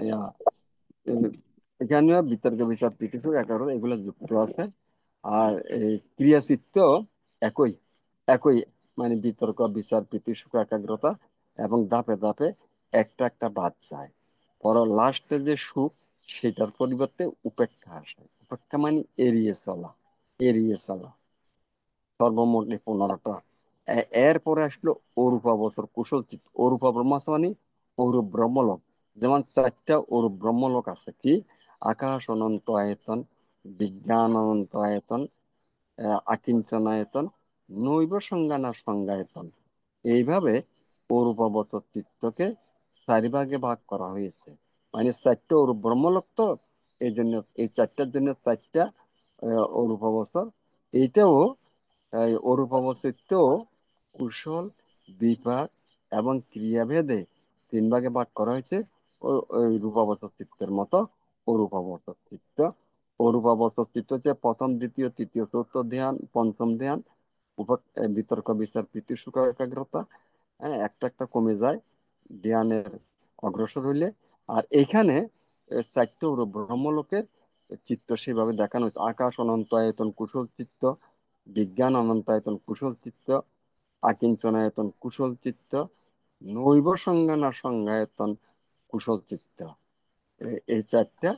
ইয়া, এখানে বিতর্ক বিচার প্রীতিসুখ একাগ্রতা এগুলো যুক্ত আছে। আর এই ক্রিয়াচিত্ত একই একই, মানে বিতর্ক বিচার প্রীতিসুখ একাগ্রতা, এবং ধাপে ধাপে একটা একটা বাদ যায়। পর লাস্টে যে সুখ, সেটার পরিবর্তে উপেক্ষা আসে। উপেক্ষা মানে এড়িয়ে চলা, এড়িয়ে চলা। সর্বমোট 15টা। এরপরে আসলো অরূপাবচর কুশল চিত্ত। অরূপাবর্ম মানে অরূপ ব্রহ্মলোক। যেমন 4টা অরূপ ব্রহ্মলোক আছে, কি? আকাশ অনন্ত আয়তন, বিজ্ঞান অনন্ত আয়তন, আকিঞ্চনায়তন, নৈব সংজ্ঞানা সংজ্ঞায়তন। এইভাবে অরূপাবচর চিত্তকে 4 ভাগে ভাগ করা হয়েছে। মানে 4টা অরূপ ব্রহ্মলোক, তো এই জন্য এই 4টার জন্য 4টা অরূপাবচর। এইটাও অরূপ অবস্থিত কুশল, বিপাক এবং ক্রিয়াভেদে 3 ভাগে ভাগ করা হয়েছে। ওই রূপাবচর চিত্তের মতো অরূপাবচর চিত্ত। অরূপাবচর চিত্ত হচ্ছে প্রথম, দ্বিতীয়, তৃতীয়, চতুর্থ ধ্যান, পঞ্চম ধ্যান, বিতর্ক বিচার প্রীতি সুখ একাগ্রতা। হ্যাঁ, একটা একটা কমে যায় ধ্যানের অগ্রসর হইলে। আর এখানে 4টা ব্রহ্মলোকের চিত্ত সেভাবে দেখানো হয়েছে। আকাশ অনন্ত আয়তন কুশল চিত্ত, বিজ্ঞান অনন্তায়তন কুশল চিত্ত, আকিঞ্চনায়তন কুশল চিত্ত, নৈব সংজ্ঞানা সংজ্ঞায়তন কুশল চিত্ত। এই 4টা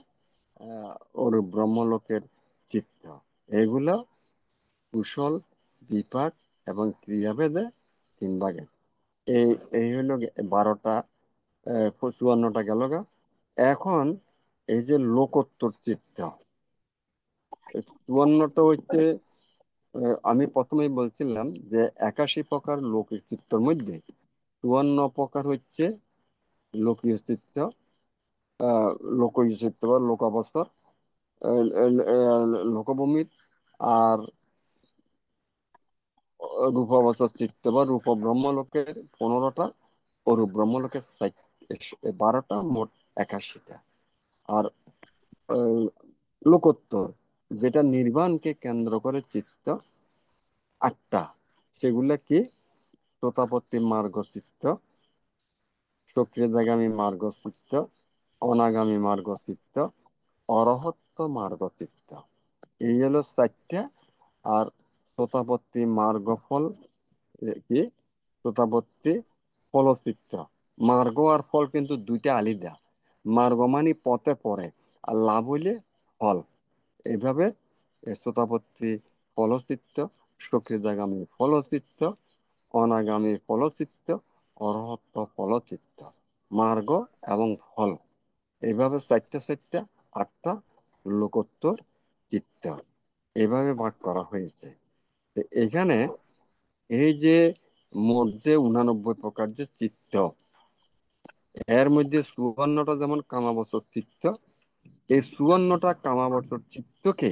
ওর ব্রহ্মলোকের চিত্ত। এগুলো কুশল, বিপাক এবং ক্রিয়াভেদে 3 ভাগে। এই এই হলো 12টা, 54টা গেল গা। এখন এই যে লোকোত্তর চিত্ত, 54টা হচ্ছে, আমি প্রথমেই বলছিলাম যে 81 প্রকার লৌকিক চিত্তর মধ্যে 54 প্রকার হচ্ছে লোকীয় চিত্ত, আহ লোকীয় চিত্ত বা লোকাবস্থা, লোকভূমির। আর রূপাবচর চিত্ত বা রূপ ব্রহ্মলোকের 15টা, অরূপ ব্রহ্মলোকের 12টা, মোট 81টা। আর আহ, লোকোত্তর, যেটা নির্বাণকে কেন্দ্র করে চিত্ত, 8টা। সেগুলা কি? তোতাপত্তি মার্গ চিত্ত, সক্রিয়তাগামী মার্গ চিত্ত, অনাগামী মার্গ চিত্ত, অরহত্ত মার্গ চিত্ত। এই হলো 4টা। আর তোতাপত্তি মার্গ ফল কি? তোতাপত্তি ফলচিত্ত। মার্গ আর ফল কিন্তু 2টা আলাদা। মার্গ মানে পথে পড়ে, আর লাভ হইলে ফল। এইভাবে তোতাপত্তি ফলচিত্ত, সক্রিয়তাগামী ফলচিত্ত, অনাগামী ফলচিত্ত, অরহত্ত ফলচিত্ত, মার্গ এবং ফল। এইভাবে 4টা 4টা 8টা লোকোত্তর চিত্ত এভাবে ভাগ করা হয়েছে। তো এখানে এই যে মোট যে 89 প্রকার যে চিত্ত, এর মধ্যে 54টা যেমন কামাবচর চিত্ত। এই 54টা কামাবচর চিত্তকে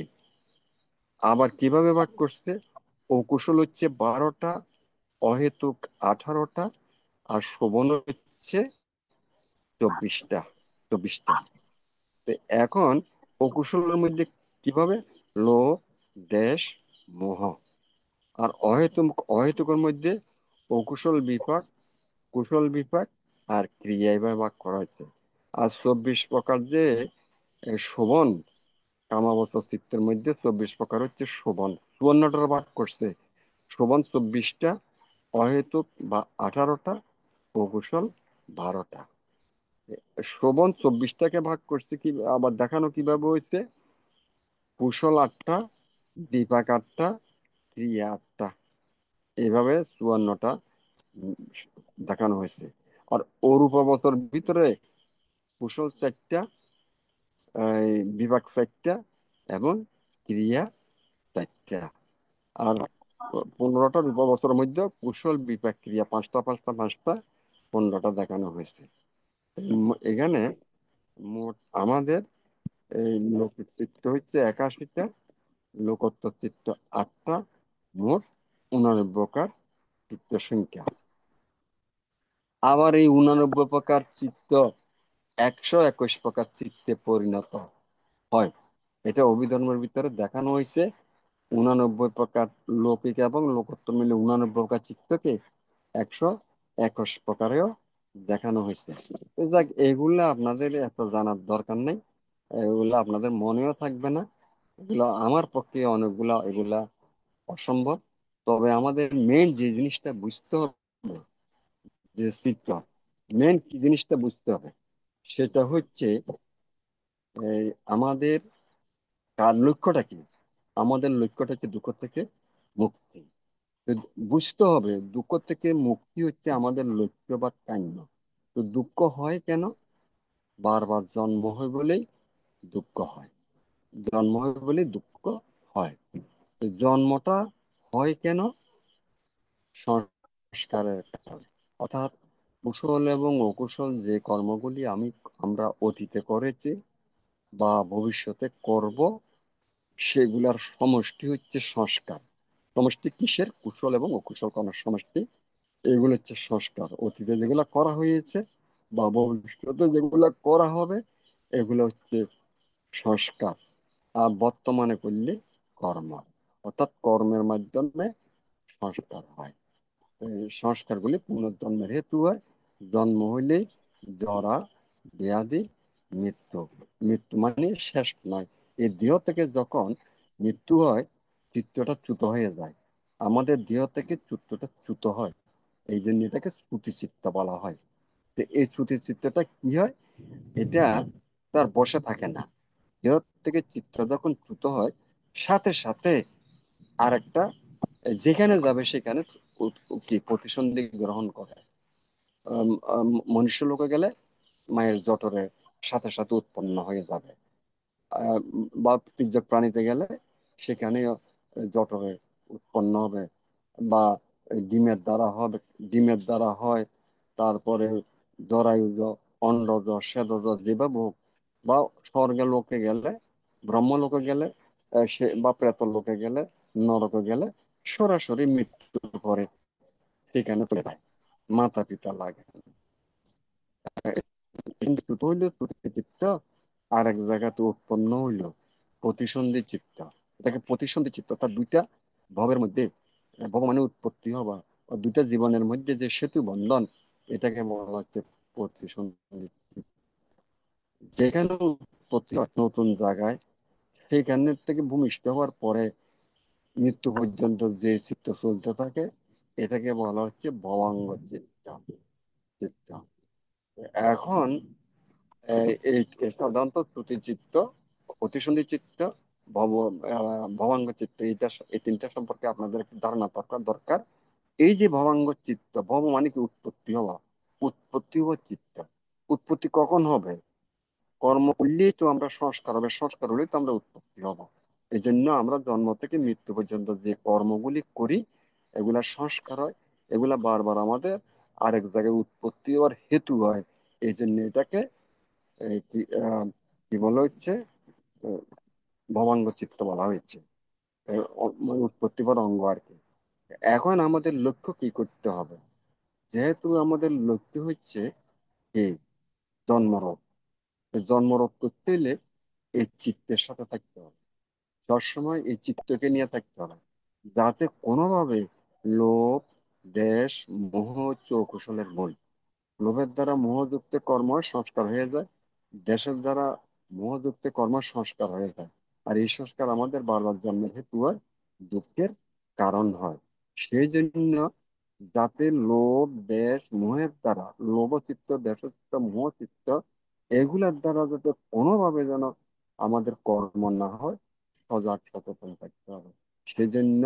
আবার কিভাবে ভাগ করছে? অকুশল হচ্ছে 12টা, অহেতুক 18টা, আর শোভন হচ্ছে 24টা। 24টা। তো এখন অকুশলের মধ্যে কিভাবে? লোভ, দেশ, মোহ। আর অহেতুকের মধ্যে অকুশল বিপাক, কুশল বিপাক আর ক্রিয়া, এভাবে ভাগ করা হয়েছে। আর 24 প্রকার যে শোভন, কামাবচর চিত্তের মধ্যে 24 প্রকার হচ্ছে শোভন। 54টার ভাগ করছে। শোভন 24টা, অহেতুক বা 18টা, অকুশল 12টা। শোভন 24টাকে ভাগ করছে কি, আবার দেখানো কিভাবে হয়েছে? কুশল 8টা, বিপাক 8টা, ক্রিয়া 8টা। এইভাবে 54টা দেখানো হয়েছে। আর অরূপ অবতার ভিতরে কুশল 4টা, বিভাগ 4টা এবং ক্রিয়া 4টা। আর 15টা রূপ অবস্থার মধ্যে কুশল, বিপাক, ক্রিয়া 5টা 5টা 5টা 15টা দেখানো হয়েছে। এখানে মোট আমাদের এই লৌকিক চিত্ত হচ্ছে 81টা, লোকোত্তর চিত্ত 8টা, মোট 89 প্রকার চিত্ত সংখ্যা। আবার এই 89 প্রকার চিত্ত 121 প্রকার চিত্তে পরিণত হয়। এটা অভিধর্মের ভিতরে দেখানো হয়েছে। 89 প্রকার লৌকিক এবং লোকোত্তর মিলে 89 প্রকার চিত্তকে 121 প্রকারেও দেখানো হয়েছে। তো যাক, এগুলা আপনাদের এত জানার দরকার নেই, এগুলা আপনাদের মনেও থাকবে না। এগুলা আমার পক্ষে অনেকগুলা এগুলা অসম্ভব। তবে আমাদের মেন যে জিনিসটা বুঝতে হবে, যে চিত্ত মেন কি জিনিসটা বুঝতে হবে, সেটা হচ্ছে এই আমাদের কার লক্ষ্যটা কি। আমাদের লক্ষ্যটা হচ্ছে দুঃখ থেকে মুক্তি। তো বুঝতে হবে দুঃখ থেকে মুক্তি হচ্ছে আমাদের লক্ষ্য বা কাম্য। তো দুঃখ হয় কেন? বারবার জন্ম হয় বলেই দুঃখ হয়। জন্ম হয় বলেই দুঃখ হয়। তো জন্মটা হয় কেন? সংস্কারের কারণে। অর্থাৎ কুশল এবং অকুশল যে কর্মগুলি আমরা অতীতে করেছি বা ভবিষ্যতে করব, সেগুলার সমষ্টি হচ্ছে সংস্কার। সমষ্টি কিসের? কুশল এবং অকুশল কর্মের সমষ্টি। এগুলো হচ্ছে সংস্কার। অতীতে যেগুলো করা হয়েছে বা ভবিষ্যতে যেগুলো করা হবে, এগুলো হচ্ছে সংস্কার। আর বর্তমানে করলে কর্ম, অর্থাৎ কর্মের মাধ্যমে সংস্কার হয়। এই সংস্কারগুলি পুনর্জন্মের হেতু হয়। জন্ম হইলে জরা, ব্যাধি, মৃত্যু। মৃত্যু মানে শেষ নয়। এই দেহ থেকে যখন মৃত্যু হয়, চিত্তটা চ্যুত হয়ে যায়। আমাদের দেহ থেকে চিত্তটা চ্যুত হয়, এই জন্য এটাকে শ্রুতিচিত্ত বলা হয়। তো এই শ্রুতিচিত্তটা কি হয়? এটা তার বসে থাকে না। দেহ থেকে চিত্ত যখন চ্যুত হয়, সাথে সাথে আরেকটা যেখানে যাবে সেখানে কি প্রতিসন্ধি গ্রহণ করে। মনুষ্য লোকে গেলে মায়ের জঠরের সাথে সাথে উৎপন্ন হয়ে যাবে। আহ, বা তির্যক প্রাণীতে গেলে সেখানে জঠরে উৎপন্ন হবে, বা ডিমের দ্বারা হবে, ডিমের দ্বারা হয়। তারপরে জরায়ুজ, অন্ডজ, স্বেদজ যেভাবে হোক, বা স্বর্গের লোকে গেলে, ব্রহ্মলোকে গেলে, সে বা প্রেত লোকে গেলে, নরকে গেলে সরাসরি মৃত্যুর পরে সেখানে চলে যায়, মাতা পিতা লাগে। কিন্তু হইলো চিত্ত আর এক জায়গাতে উৎপন্ন হইলো প্রতিসন্ধি চিত্ত। এটাকে প্রতিসন্ধি চিত্ত, অর্থাৎ দুইটা ভবের মধ্যে, ভব মানে উৎপত্তি হওয়া, ও দুইটা জীবনের মধ্যে যে সেতু বন্ধন, এটাকে বলা হচ্ছে প্রতিসন্ধি চিত্ত। যেখানে উৎপত্তি হয় নতুন জায়গায়, সেখান থেকে ভূমিষ্ঠ হওয়ার পরে মৃত্যু পর্যন্ত যে চিত্ত চলতে থাকে, এটাকে বলা হচ্ছে ভবাঙ্গ চিত্ত। চিত্ত এখন এই সাধারণত ত্রুটি চিত্ত, প্রতিসন্ধি চিত্ত, ভব ভবাঙ্গ চিত্ত, এই তিনটা সম্পর্কে আপনাদের একটু ধারণা থাকা দরকার। এই যে ভবাঙ্গ চিত্ত, ভব মানে কি? উৎপত্তি হওয়া। উৎপত্তি হওয়া চিত্ত, উৎপত্তি কখন হবে? কর্ম করলেই তো আমরা সংস্কার হবে, সংস্কার হলেই তো আমরা উৎপত্তি হব। এই জন্য আমরা জন্ম থেকে মৃত্যু পর্যন্ত যে কর্মগুলি করি, এগুলা সংস্কার হয়। এগুলা বারবার আমাদের আরেক জায়গায় উৎপত্তি হওয়ার হেতু হয়। এই জন্য এটাকে কি বলা হচ্ছে? আহ, ভবাঙ্গ চিত্ত বলা হয়েছে। মানে উৎপত্তি পর অঙ্গ আর কি। এখন আমাদের লক্ষ্য কি করতে হবে? যেহেতু আমাদের লক্ষ্য হচ্ছে কি? জন্মরোগ। জন্মরোগ করতে হলে এই চিত্তের সাথে থাকতে হবে, সবসময় এই চিত্তকে নিয়ে থাকতে হবে, যাতে কোনোভাবে লোভ, দেশ, মোহ হচ্ছে অকুশলের মূল। লোভের দ্বারা মোহযুক্ত কর্ম সংস্কার হয়ে যায়, দেশের দ্বারা মোহযুক্ত কর্ম সংস্কার হয়ে যায়। আর এই সংস্কার আমাদের বারবার জন্মের হেতু হয়, দুঃখের কারণ হয়। সেই জন্য যাতে লোভ, দেশ, মোহের দ্বারা, লোভ চিত্ত, দেশ চিত্ত, মোহ চিত্ত, এগুলার দ্বারা যাতে কোনোভাবে যেন আমাদের কর্ম না হয়, সজাগ সচেতন থাকতে হবে। সেজন্য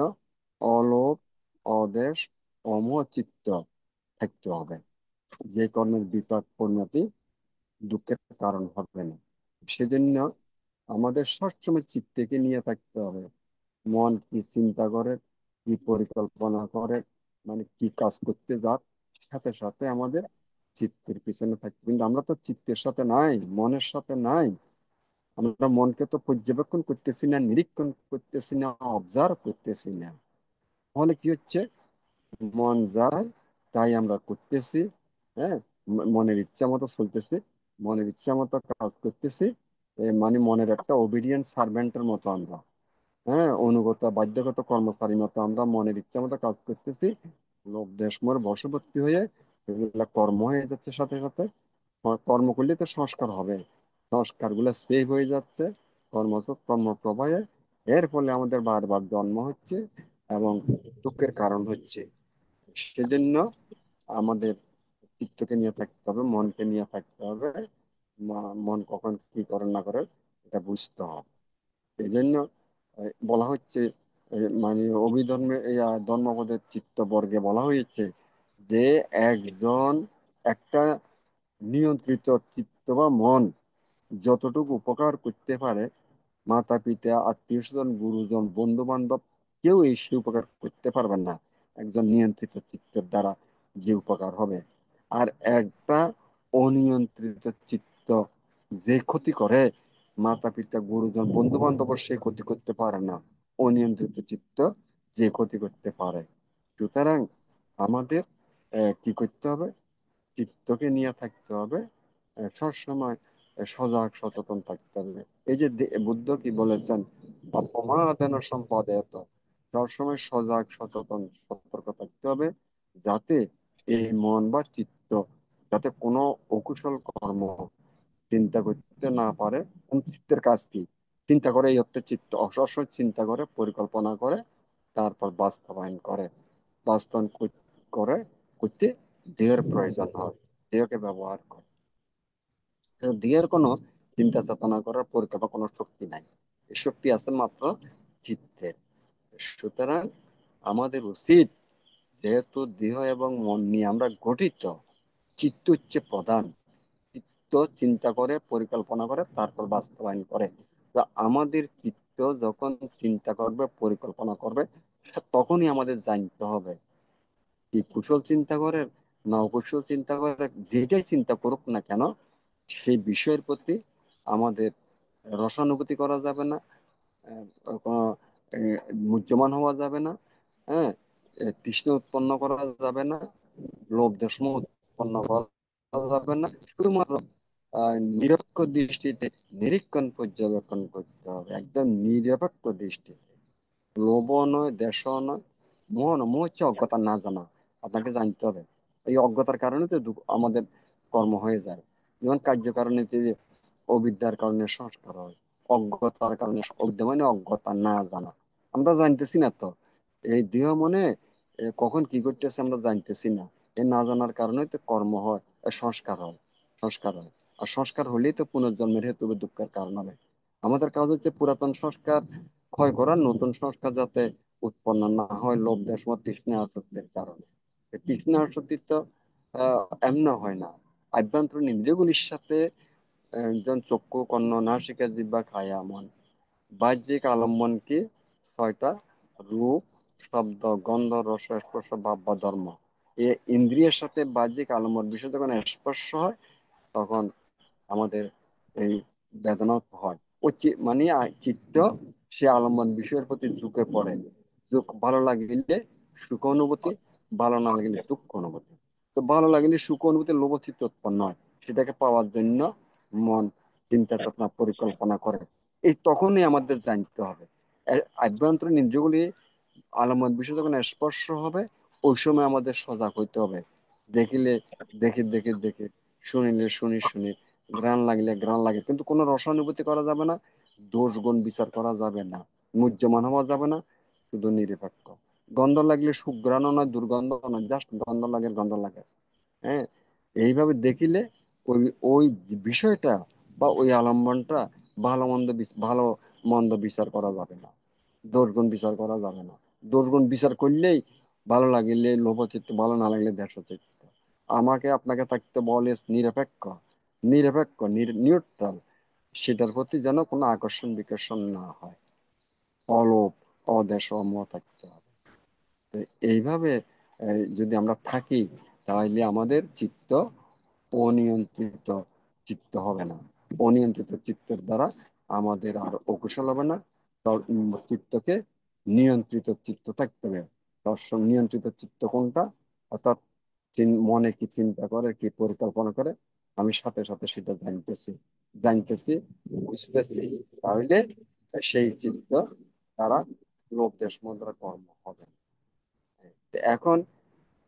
অলোভ, অদেশ, অমোহ চিত্ত থাকতে হবে। যে কর্মের বিপাক পরিণতি দুঃখের কারণ হবে না। সেজন্য আমাদের সবসময় চিত্তকে নিয়ে থাকতে হবে। মন কি চিন্তা করে, কি পরিকল্পনা করে, মানে কি কাজ করতে যাক, সাথে সাথে আমাদের চিত্তের পিছনে থাকতে। কিন্তু আমরা তো চিত্তের সাথে নাই, মনের সাথে নাই। আমরা মনকে তো পর্যবেক্ষণ করতেছি না, নিরীক্ষণ করতেছি না, অবজার্ভ করতেছি না। তাহলে কি হচ্ছে, মন যায় তাই আমরা করতেছি। হ্যাঁ, মনের ইচ্ছা মতো চলতেছি, মনের ইচ্ছা মতো কাজ করতেছি। মানে মনের একটা ওবিডিয়েন্ট সার্ভেন্টের মতো আমরা, হ্যাঁ, অনুগত বাধ্যগত কর্মচারীর মতো আমরা মনের ইচ্ছা মতো কাজ করতেছি। লোভ দেশ মোর বশবর্তী হয়ে এগুলা কর্ম হয়ে যাচ্ছে সাথে সাথে। কর্ম করলে তো সংস্কার হবে, সংস্কার গুলো সেভ হয়ে যাচ্ছে কর্ম প্রবাহে। এর ফলে আমাদের বারবার জন্ম হচ্ছে এবং দুঃখের কারণ হচ্ছে। সেজন্য আমাদের চিত্তকে নিয়ে থাকতে হবে, মনকে নিয়ে থাকতে হবে। মন কখন কি করে না করে এটা বুঝতে হবে। এই জন্য বলা হচ্ছে, মানে অভিধর্মে ধর্মপদের চিত্ত বর্গে বলা হয়েছে যে একজন একটা নিয়ন্ত্রিত চিত্ত বা মন যতটুকু উপকার করতে পারে, মাতা পিতা, আত্মীয় স্বজন, গুরুজন, বন্ধু বান্ধব, কেউ এই সে উপকার করতে পারবে না একজন নিয়ন্ত্রিত চিত্তের দ্বারা যে উপকার হবে। আর একটা অনিয়ন্ত্রিত চিত্ত যে ক্ষতি করে, মাতা পিতা, গুরুজন, বন্ধু বান্ধব সে ক্ষতি করতে পারে না, অনিয়ন্ত্রিত চিত্ত যে ক্ষতি করতে পারে। সুতরাং আমাদের কি করতে হবে, চিত্তকে নিয়ে থাকতে হবে, সবসময় সজাগ সচেতন থাকতে হবে। এই যে বুদ্ধ কি বলেছেন, অপমাদেন সম্পাদেয়ত, সবসময় সজাগ সচেতন সতর্ক থাকতে হবে, যাতে এই মন বা চিত্ত যাতে কোনো অকুশল কর্ম চিন্তা করতে না পারে। চিত্তের কাজ কি, চিন্তা করে, এই অর্থে চিত্ত অসবসময় চিন্তা করে, পরিকল্পনা করে, তারপর বাস্তবায়ন করে। বাস্তবায়ন করে করতে দেহের প্রয়োজন হয়, দেহকে ব্যবহার করে। তো দেহের কোনো চিন্তা চেতনা করার পরিকল্পনা কোনো শক্তি নাই, এই শক্তি আছে মাত্র চিত্তের। সুতরাং আমাদের উচিত, যেহেতু দেহ এবং মন নিয়ে আমরা গঠিত, চিত্ত হচ্ছে প্রধান। চিত্ত চিন্তা করে, পরিকল্পনা করে, তারপর বাস্তবায়ন করে। তো আমাদের চিত্ত যখন চিন্তা করবে, পরিকল্পনা করবে, তখনই আমাদের জানতে হবে কি কুশল চিন্তা করে না অকুশল চিন্তা করে, যেটাই চিন্তা করুক না কেন, সেই বিষয়ের প্রতি আমাদের রসানুভূতি করা যাবে না, কোনো মুহ্যমান হওয়া যাবে না, হ্যাঁ, তৃষ্ণা উৎপন্ন করা যাবে না, লোভ দেশ উৎপন্ন করা যাবে না। শুধুমাত্র নিরপেক্ষ দৃষ্টিতে নিরীক্ষণ পর্যবেক্ষণ করতে হবে, একদম নিরপেক্ষ দৃষ্টি। লোভ নয়, দেশ নয়, মোহ নয়। মোহ হচ্ছে অজ্ঞতা, না জানা। আপনাকে জানতে হবে, এই অজ্ঞতার কারণে তো আমাদের কর্ম হয়ে যায়। যেমন কার্যকারণে অবিদ্যার কারণে সংস্কার হয়, অজ্ঞতার কারণে, অবিদ্যা মানে অজ্ঞতা, না জানা। আমরা জানতেছি না তো এই দেহ মনে কখন কি করতেছে আমরা জানতেছি না। এই না জানার কারণে তো কর্ম হয়, সংস্কার হয়, সংস্কার হয়। আর সংস্কার হলেই তো পুনর্জন্মের হেতু দুঃখের কারণ হবে। আমাদের কাজ হচ্ছে পুরাতন সংস্কার ক্ষয় করা, নতুন সংস্কার যাতে উৎপন্ন না হয় লোভ দেশ তৃষ্ণা আসক্তির কারণে। এই তৃষ্ণা আসক্তি তো এমন হয় না, আভ্যন্তরীণ ইন্দ্রিয়গুলির সাথে একজন চক্ষু, কর্ণ, নাসিকা, জিহ্বা, কায়া, মন, বাহ্যিক আলম্বন কি ছয়টা, রূপ, শব্দ, গন্ধ, রস, স্পর্শ, ভাব বা ধর্ম। এই ইন্দ্রিয়ের সাথে বাহ্যিক আলম্বন বিষয় যখন স্পর্শ হয়, তখন আমাদের এই বেদনা হয়। ও মানে চিত্ত সে আলম্বন বিষয়ের প্রতি ঝুঁকে পড়ে। ভালো লাগলে সুখ অনুভূতি, ভালো না লাগলে দুঃখ অনুভূতি। তো ভালো লাগলে সুখ অনুভূতি, লোভ চিত্ত উৎপন্ন হয়। সেটাকে পাওয়ার জন্য মন চিন্তা চেতনা পরিকল্পনা করে। এই তখনই আমাদের জানতে হবে, আভ্যন্তরীণ ইন্দ্রিয়গুলি আলম্বন বিষয় যখন স্পর্শ হবে, ওই সময় আমাদের সজাগ হইতে হবে। দেখিলে দেখি, দেখি দেখি, শুনিলে শুনি শুনি, ঘ্রাণ লাগলে ঘ্রাণ লাগে, কিন্তু কোনো রসানুভূতি করা যাবে না, দোষ গুণ বিচার করা যাবে না, মুহ্যমান হওয়া যাবে না, শুধু নিরপেক্ষ। গন্ধ লাগলে সুঘ্রাণও নয়, দুর্গন্ধ নয়, জাস্ট গন্ধ লাগে, গন্ধ লাগে। হ্যাঁ, এইভাবে দেখিলে ওই ওই বিষয়টা বা ওই আলম্বনটা ভালো মন্দ ভালো মন্দ বিচার করা যাবে না, দোষগুণ বিচার করা যাবে না। দোষগুণ বিচার করলেই ভালো লাগিলে লোভচিত্ত, ভালো না লাগলে দেশচিত্ত। আমাকে আপনাকে থাকতে বলে নিরপেক্ষ, নিরপেক্ষ, নিউট্রাল। সেটার প্রতি যেন কোনো আকর্ষণ বিকর্ষণ না হয়, অলোভ, অদেশ, অমোহ থাকতে হবে। তো এইভাবে যদি আমরা থাকি, তাহলে আমাদের চিত্ত অনিয়ন্ত্রিত চিত্ত হবে না। অনিয়ন্ত্রিত চিত্তের দ্বারা আমাদের আর অকুশল হবে না। চিত্তকে নিয়ন্ত্রিত চিত্ত থাকতে হবে। দর্শন নিয়ন্ত্রিত চিত্ত কোনটা? অর্থাৎ মনে কি চিন্তা করে, কি পরিকল্পনা করে, আমি সাথে সাথে সেটা জানতেছি, বুঝতেছি, তাহলে সেই চিত্ত তারা লোক দেশ মুদ্রা কর্ম হবে। এখন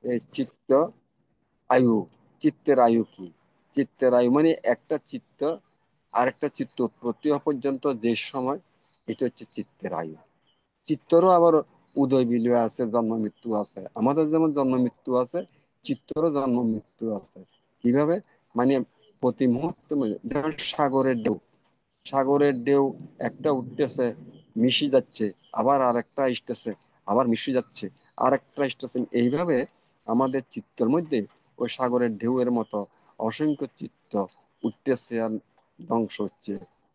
এই আয়ু চিত্তের আয়ু কি? চিত্তের আয়ু মানে একটা চিত্ত আরেকটা চিত্ত উৎপত্তি হওয়া পর্যন্ত যে সময়, এটা হচ্ছে চিত্তের আয়ু। চিত্তরও আবার উদয় বিলয় আছে, জন্ম মৃত্যু আছে। আমাদের যেমন জন্ম মৃত্যু আছে, চিত্তরও জন্ম মৃত্যু আছে। কিভাবে? মানে প্রতি মুহূর্তে, যেমন সাগরের ঢেউ একটা উঠতেছে, মিশে যাচ্ছে, আবার আরেকটা আসতেছে, আবার মিশে যাচ্ছে, আরেকটা আসতেছে। এইভাবে আমাদের চিত্তের মধ্যে ওই সাগরের ঢেউয়ের মতো অসংখ্য চিত্ত উঠতেছে আর ধ্বংস হচ্ছে,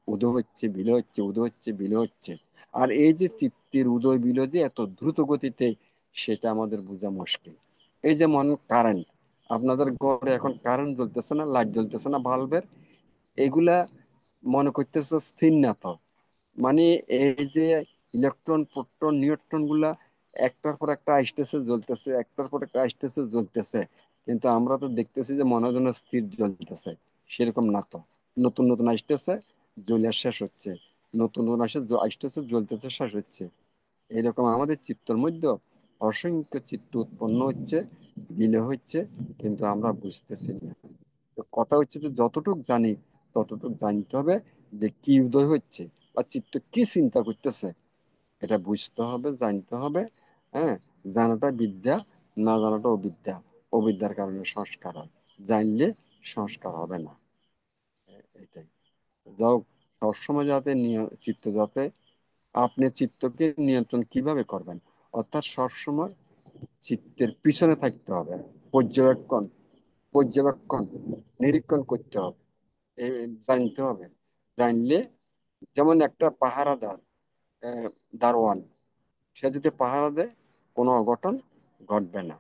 উদয় হচ্ছে, বিলয় হচ্ছে, উদয় হচ্ছে, বিলয় হচ্ছে। আর এই যে চিত্তের উদয় বিলয় যে এত দ্রুত গতিতে, সেটা আমাদের বোঝা মুশকিল। এই যেমন কারেন্ট, আপনাদের ঘরে এখন কারেন্ট জ্বলতেছে না, লাইট জ্বলতেছে না বাল্বের, এগুলা মনে করতেছে স্থির না তো। মানে এই যে ইলেকট্রন, প্রোটন, নিউট্রন গুলা একটার পর একটা আসতেছে জ্বলতেছে, একটার পর একটা আসতেছে জ্বলতেছে, কিন্তু আমরা তো দেখতেছি যে মনে হয় যেন স্থির জ্বলতেছে। সেরকম না তো, নতুন নতুন আসতেছে, জ্বলে শেষ হচ্ছে, নতুন নতুন আসতেছে, জ্বলতেছে, শেষ হচ্ছে। এরকম আমাদের চিত্তর মধ্যে অসংখ্য চিত্ত উৎপন্ন হচ্ছে, বিলীন হচ্ছে, কিন্তু আমরা বুঝতেছি না। তো কথা হচ্ছে যে যতটুক জানি ততটুক জানতে হবে যে কি উদয় হচ্ছে বা চিত্ত কি চিন্তা করতেছে, এটা বুঝতে হবে, জানতে হবে। হ্যাঁ, জানাটা বিদ্যা, না জানাটা অবিদ্যা। অবিদ্যার কারণে সংস্কার হয়, জানলে সংস্কার হবে না। এটাই। যাও, সবসময় যাতে চিত্ত যাতে, আপনি চিত্তকে নিয়ন্ত্রণ কিভাবে করবেন? অর্থাৎ সবসময় চিত্তের পিছনে থাকতে হবে, পর্যবেক্ষণ পর্যবেক্ষণ নিরীক্ষণ করতে হবে, জানতে হবে। জানলে, যেমন একটা পাহারাদার, দারোয়ান, সে যদি পাহারা দেয়, কোনো অঘটন ঘটবে না,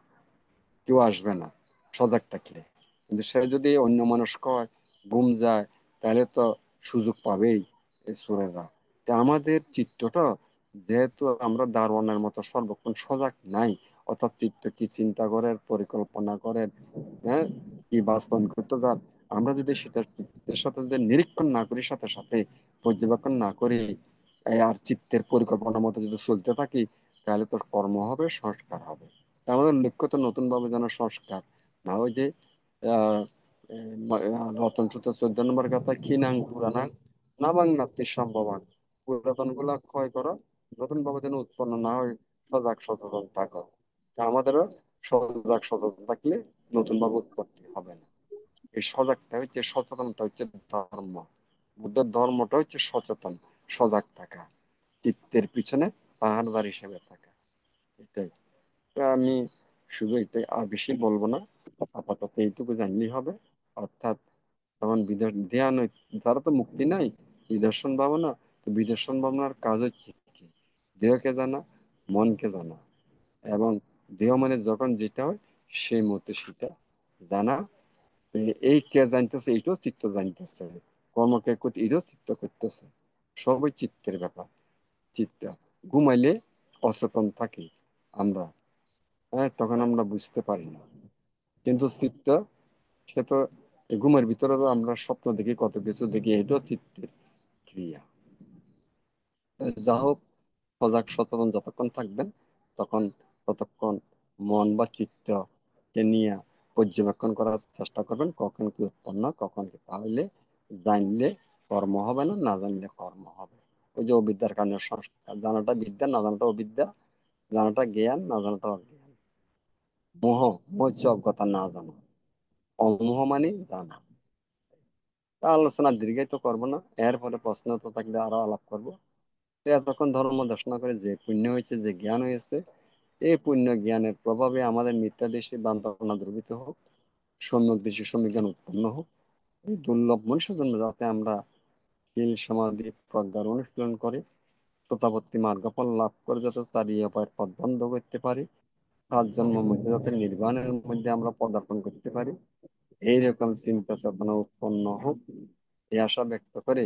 কেউ আসবে না সজাগ থাকলে। কিন্তু সে যদি অন্য মনস্ক হয়, ঘুম যায়, তাহলে তো সুযোগ পাবেই এই চোরেরা। তা আমাদের চিত্তটা, যেহেতু আমরা দারোয়ানের মতো সর্বক্ষণ সজাগ নাই, অর্থাৎ চিত্ত কি চিন্তা করেন, পরিকল্পনা করেন, হ্যাঁ, কি বাস্তবায়ন করতে যান, আমরা যদি সেটা চিত্তের সাথে যদি নিরীক্ষণ না করি, সাথে সাথে পর্যবেক্ষণ না করি, আর চিত্তের পরিকল্পনা মতো যদি চলতে থাকি, তাহলে তো কর্ম হবে, সংস্কার হবে। তা আমাদের লক্ষ্য তো নতুন ভাবে যেন সংস্কার না। ওই যে আহ রতন সূত্র 14 নম্বর কথা, ক্ষীণাং পুরাণাং নাবাং নাত্তি সম্ভবান। পুরাতন গুলা ক্ষয় করো, নতুন ভাবে যেন উৎপন্ন না হয়, সজাগ সচেতন থাকো। তা আমাদেরও সজাগ সচেতন থাকলে নতুন ভাবে উৎপত্তি হবে না। এই সজাগটা হচ্ছে, সচেতনটা হচ্ছে ধর্ম। বুদ্ধের ধর্মটা হচ্ছে সচেতন, সজাগ থাকা, চিত্তের পিছনে পাহাড়দার হিসেবে থাকা। এটাই। তা আমি শুধু এটাই, আর বেশি বলবো না, আপাতত এইটুকু জানলেই হবে। অর্থাৎ তখন ধ্যান, তারা তো মুক্তি নাই, বিদর্শন ভাবনা। তো বিদর্শন ভাবনার কাজ হচ্ছে কি? দেহকে জানা, মনকে জানা, এবং দেহ মানে যখন যেটা হয় সেই মুহূর্তে সেটা জানা। এই কে জানতেছে, এইটাও চিত্ত জানতেছে, কর্ম কে করতে, এটাও চিত্ত করতেছে। সবই চিত্তের ব্যাপার। চিত্ত ঘুমাইলে অচেতন থাকি আমরা, হ্যাঁ, তখন আমরা বুঝতে পারি না। কিন্তু চিত্ত, সে তো এই ঘুমের ভিতরে তো আমরা স্বপ্ন দেখি, কত কিছু দেখি, এটাও চিত্তের ক্রিয়া। যা হোক, সজাগ সচেতন যতক্ষণ থাকবেন, তখন ততক্ষণ মন বা চিত্তকে নিয়ে পর্যবেক্ষণ করার চেষ্টা করবেন, কখন কি উৎপন্ন, কখন কি, তাহলে জানলে কর্ম হবে না, না জানলে কর্ম হবে। ওই যে অবিদ্যার কারণে সংস্কার, জানাটা বিদ্যা, না জানাটা অবিদ্যা, জানাটা জ্ঞান, না জানাটা অজ্ঞান। মোহ, মোহ হচ্ছে অজ্ঞতা, না জানা। অমোহ মানে জানা। তা আলোচনা দীর্ঘায়িত করবো না, এর পরে প্রশ্ন তো থাকলে আরো আলাপ করবো। তো এতক্ষণ ধর্ম দেশনা করে যে পুণ্য হয়েছে, যে জ্ঞান হয়েছে, এই পুণ্য জ্ঞানের প্রভাবে আমাদের মিথ্যা দেশে বান্তনা দ্রবিত হোক, সম্যক দেশে সম্যক জ্ঞান উৎপন্ন হোক। এই দুর্লভ মনুষ্য জন্ম যাতে আমরা শীল সমাধি প্রজ্ঞার অনুশীলন করে শতাবর্তী মার্গফল লাভ করে, যাতে তার এই উপায়ের পথ বন্ধ করতে পারি, 7 জন্মের মধ্যে যাতে নির্বাণের মধ্যে আমরা পদার্পণ করতে পারি, এইরকম চিন্তা চেতনা উৎপন্ন হোক, এই আশা ব্যক্ত করে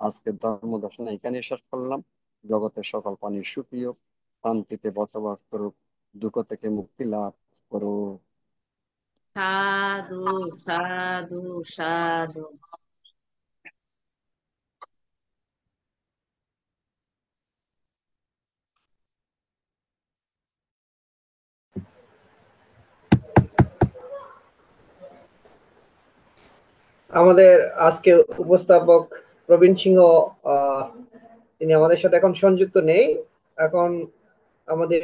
আজকের ধর্ম দর্শন এখানে শেষ করলাম। জগতের সকল প্রাণী সুখী হোক, শান্তিতে বসবাস করুক, দুঃখ থেকে মুক্তি লাভ করুক। সাধু সাধু সাধু। আমাদের আজকে উপস্থাপক প্রবীণ সিংহ তিনি আমাদের সাথে এখন সংযুক্ত নেই। এখন আমাদের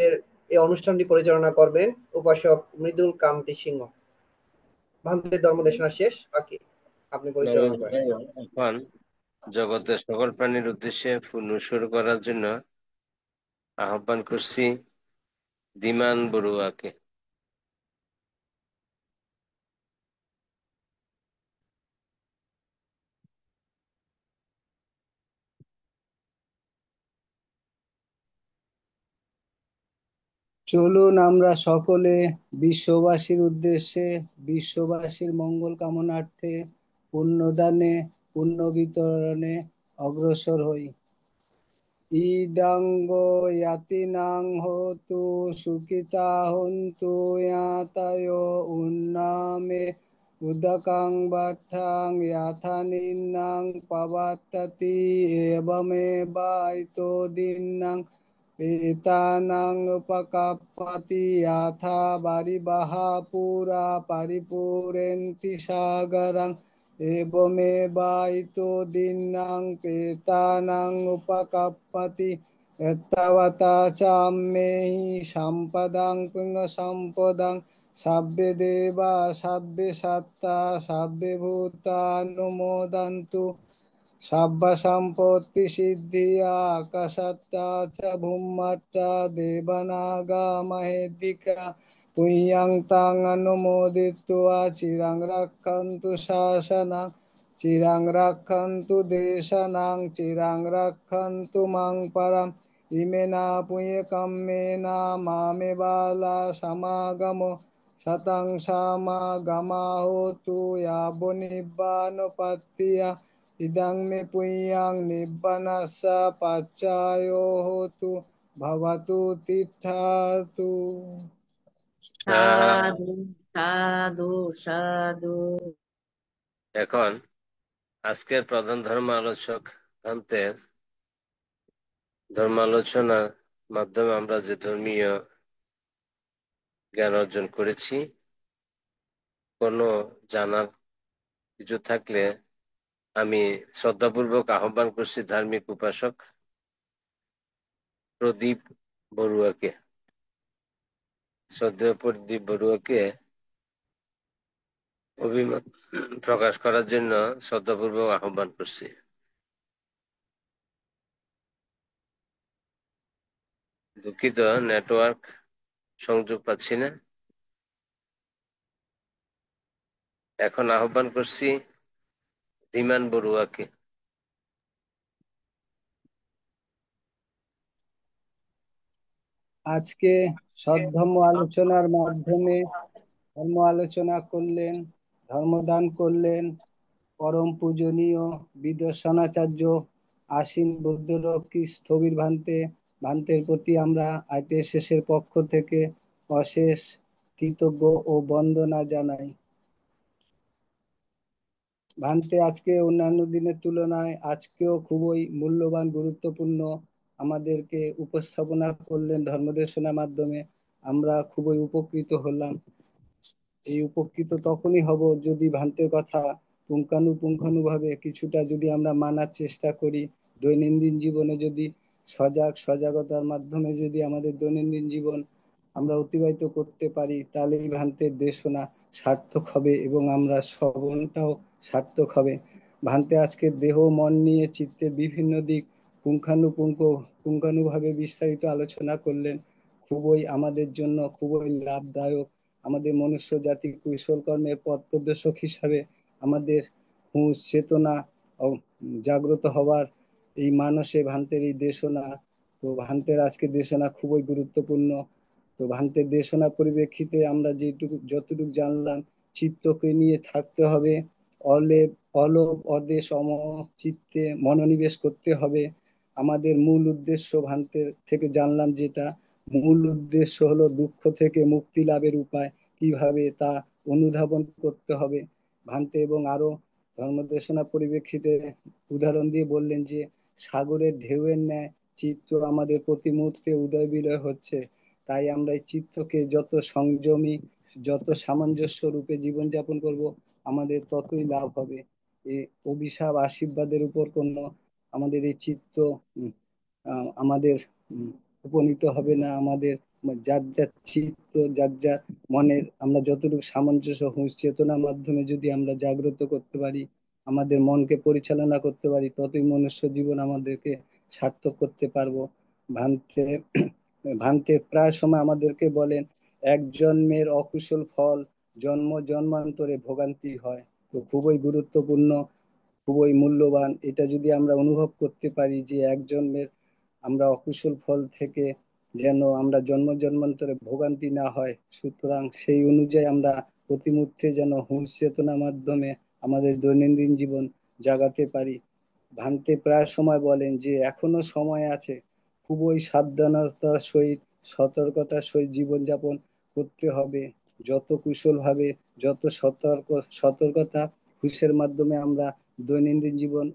এই অনুষ্ঠানটি পরিচালনা করবেন উপাসক মৃদুল কান্তি সিংহ। ভান্তের ধর্মদেশনা শেষ, বাকি আপনি পরিচালনা করেন। এখন জগতের সকল প্রাণীর উদ্দেশ্যে পূর্ণ শুরু করার জন্য আহ্বান করছি ধীমান বড়ুয়াকে। চলুন আমরা সকলে বিশ্ববাসীর উদ্দেশ্যে, বিশ্ববাসীর মঙ্গল কামনার্থে, পুণ্যদানে, পুণ্য বিতরণে অগ্রসর হই। ইদাঙ্গ ইয়াতিনাং হতু সুখিতা হন্তু ইয়াতায় উন্নামে উদকাং বাঠাং ইয়াথানিন্নাং পাবাত্ততি এবমেবাইতো দিন্নাং পেতানাং উপকাপ্পতি ইয়াথা বারিবাহা পুরা পরিপূরেন্তি সাগরাং এবমেবাইতো দিন্নাং পেতানাং উপকাপ্পতি এত্তাবতা চাম্মেহি সম্পদাং পুঙ্গ সম্পদাং সাব্বে দেবা সাব্বে সত্তা সাব্বে ভূতানুমোদন্তু সাব্বা সম্পত্তি সিদ্ধিয়া আকাশাট্টা চ ভূমাট্টা দেবানাগা মহেদ্দিকা পুণ্যাং তাং অনুমোদিত্বা চিরাং রক্ষন্তু শাসনাং চিরাং রক্ষন্তু দেশানাং চিরাং রক্ষন্তু মাং পরম ইমেনা পুণ্য কম্মেনা মামে বালা সমাগমো শতং সমাগমা হোতু ইয়াবো নিব্বানোপত্তিয়া ইদং মে পুণ্যাং নিব্বানাস্য পাচ্যায়ো হোতু ভবতু তিষ্ঠাতু। সাধু সাধু সাধু। এখন আজকের প্রধান ধর্ম আলোচক ভান্তের ধর্মালোচনার মাধ্যমে আমরা যে ধর্মীয় জ্ঞান অর্জন করেছি, কোনো জানার কিছু থাকলে আমি শ্রদ্ধাপূর্বক আহ্বান করছি ধার্মিক উপাসক প্রদীপ বড়ুয়াকে। শ্রদ্ধেয় প্রদীপ বড়ুয়াকে অভিমত প্রকাশ করার জন্য শ্রদ্ধাপূর্বক আহ্বান করছি। দুঃখিত, নেটওয়ার্ক সংযোগ পাচ্ছি না। এখন আহ্বান করছি ধীমান বড়ুয়াকে। আজকে সদ্ধর্ম আলোচনার মাধ্যমে ধর্ম আলোচনা করলেন, ধর্মদান করলেন পরম পূজনীয় বিদর্শনাচার্য আশীন বৌদ্ধরক্ষী স্থবির ভান্তের প্রতি আমরা ITSS এর পক্ষ থেকে অশেষ কৃতজ্ঞ ও বন্দনা জানাই। ভান্তে আজকে অন্যান্য দিনের তুলনায় আজকেও খুবই মূল্যবান, গুরুত্বপূর্ণ আমাদেরকে উপস্থাপনা করলেন ধর্মদেশনার মাধ্যমে। আমরা খুবই উপকৃত হলাম। এই উপকৃত তখনই হব যদি ভান্তের কথা পুঙ্খানুপুঙ্খানুভাবে কিছুটা যদি আমরা মানার চেষ্টা করি, দৈনন্দিন জীবনে যদি সজাগতার মাধ্যমে যদি আমাদের দৈনন্দিন জীবন আমরা অতিবাহিত করতে পারি, তাহলে এই ভান্তের দেশনা সার্থক হবে এবং আমরা শ্রবণটাও সার্থক হবে। ভান্তে আজকে দেহ মন নিয়ে চিত্তের বিভিন্ন দিক পুঙ্খানুভাবে বিস্তারিত আলোচনা করলেন। খুবই আমাদের জন্য খুবই লাভদায়ক। আমাদের মনুষ্য জাতি কুশল কর্মের পথ প্রদর্শক হিসাবে আমাদের হুঁশ চেতনা জাগ্রত হওয়ার এই মানসে ভান্তের এই দেশনা। তো ভান্তের আজকে দেশনা খুবই গুরুত্বপূর্ণ। তো ভান্তের দেশনা পরিপ্রেক্ষিতে আমরা যতটুকু জানলাম, চিত্তকে নিয়ে থাকতে হবে অলেপ অলোভ অদেশ চিত্তে মনোনিবেশ করতে হবে। আমাদের মূল উদ্দেশ্য ভান্তের থেকে জানলাম যেটা মূল উদ্দেশ্য হলো দুঃখ থেকে মুক্তি লাভের উপায় কিভাবে তা অনুধাবন করতে হবে। ভান্তে এবং আরো ধর্মদেশনা পরিপ্রেক্ষিতে উদাহরণ দিয়ে বললেন যে সাগরের ঢেউয়ের ন্যায় চিত্ত আমাদের প্রতি মুহূর্তে উদয় বিদয় হচ্ছে। তাই আমরা এই চিত্তকে যত সংযমী যত সামঞ্জস্য রূপে জীবনযাপন করব আমাদের ততই লাভ হবে। এই অভিশাপ আশীর্বাদের উপর কোনো আমাদের এই চিত্ত আমাদের উপনীত হবে না। আমাদের যার যার চিত্ত যার যার মনের আমরা যতটুকু সামঞ্জস্য হুঁশ চেতনার মাধ্যমে যদি আমরা জাগ্রত করতে পারি, আমাদের মনকে পরিচালনা করতে পারি, ততই মনুষ্য জীবন আমাদেরকে সার্থক করতে পারবো। ভান্তে ভান্তে প্রায় সময় আমাদেরকে বলেন এক জন্মের অকুশল ফল জন্ম জন্মান্তরে ভোগান্তি হয়। তো খুবই গুরুত্বপূর্ণ, খুবই মূল্যবান। এটা যদি আমরা অনুভব করতে পারি যে এক জন্মের আমরা অকুশল ফল থেকে যেন আমরা জন্ম জন্মান্তরে ভোগান্তি না হয়, সুতরাং সেই অনুযায়ী আমরা প্রতি মুহূর্তে যেন হুঁশ চেতনার মাধ্যমে আমাদের দৈনন্দিন জীবন জাগাতে পারি। ভান্তে প্রায় সময় বলেন যে এখনো সময় আছে, খুবই সাবধানতার সহিত সতর্কতার সহিত জীবনযাপন করতে হবে। যত কুশল ভাবে যত সতর্কতা হুঁশের মাধ্যমে আমরা দৈনন্দিন জীবন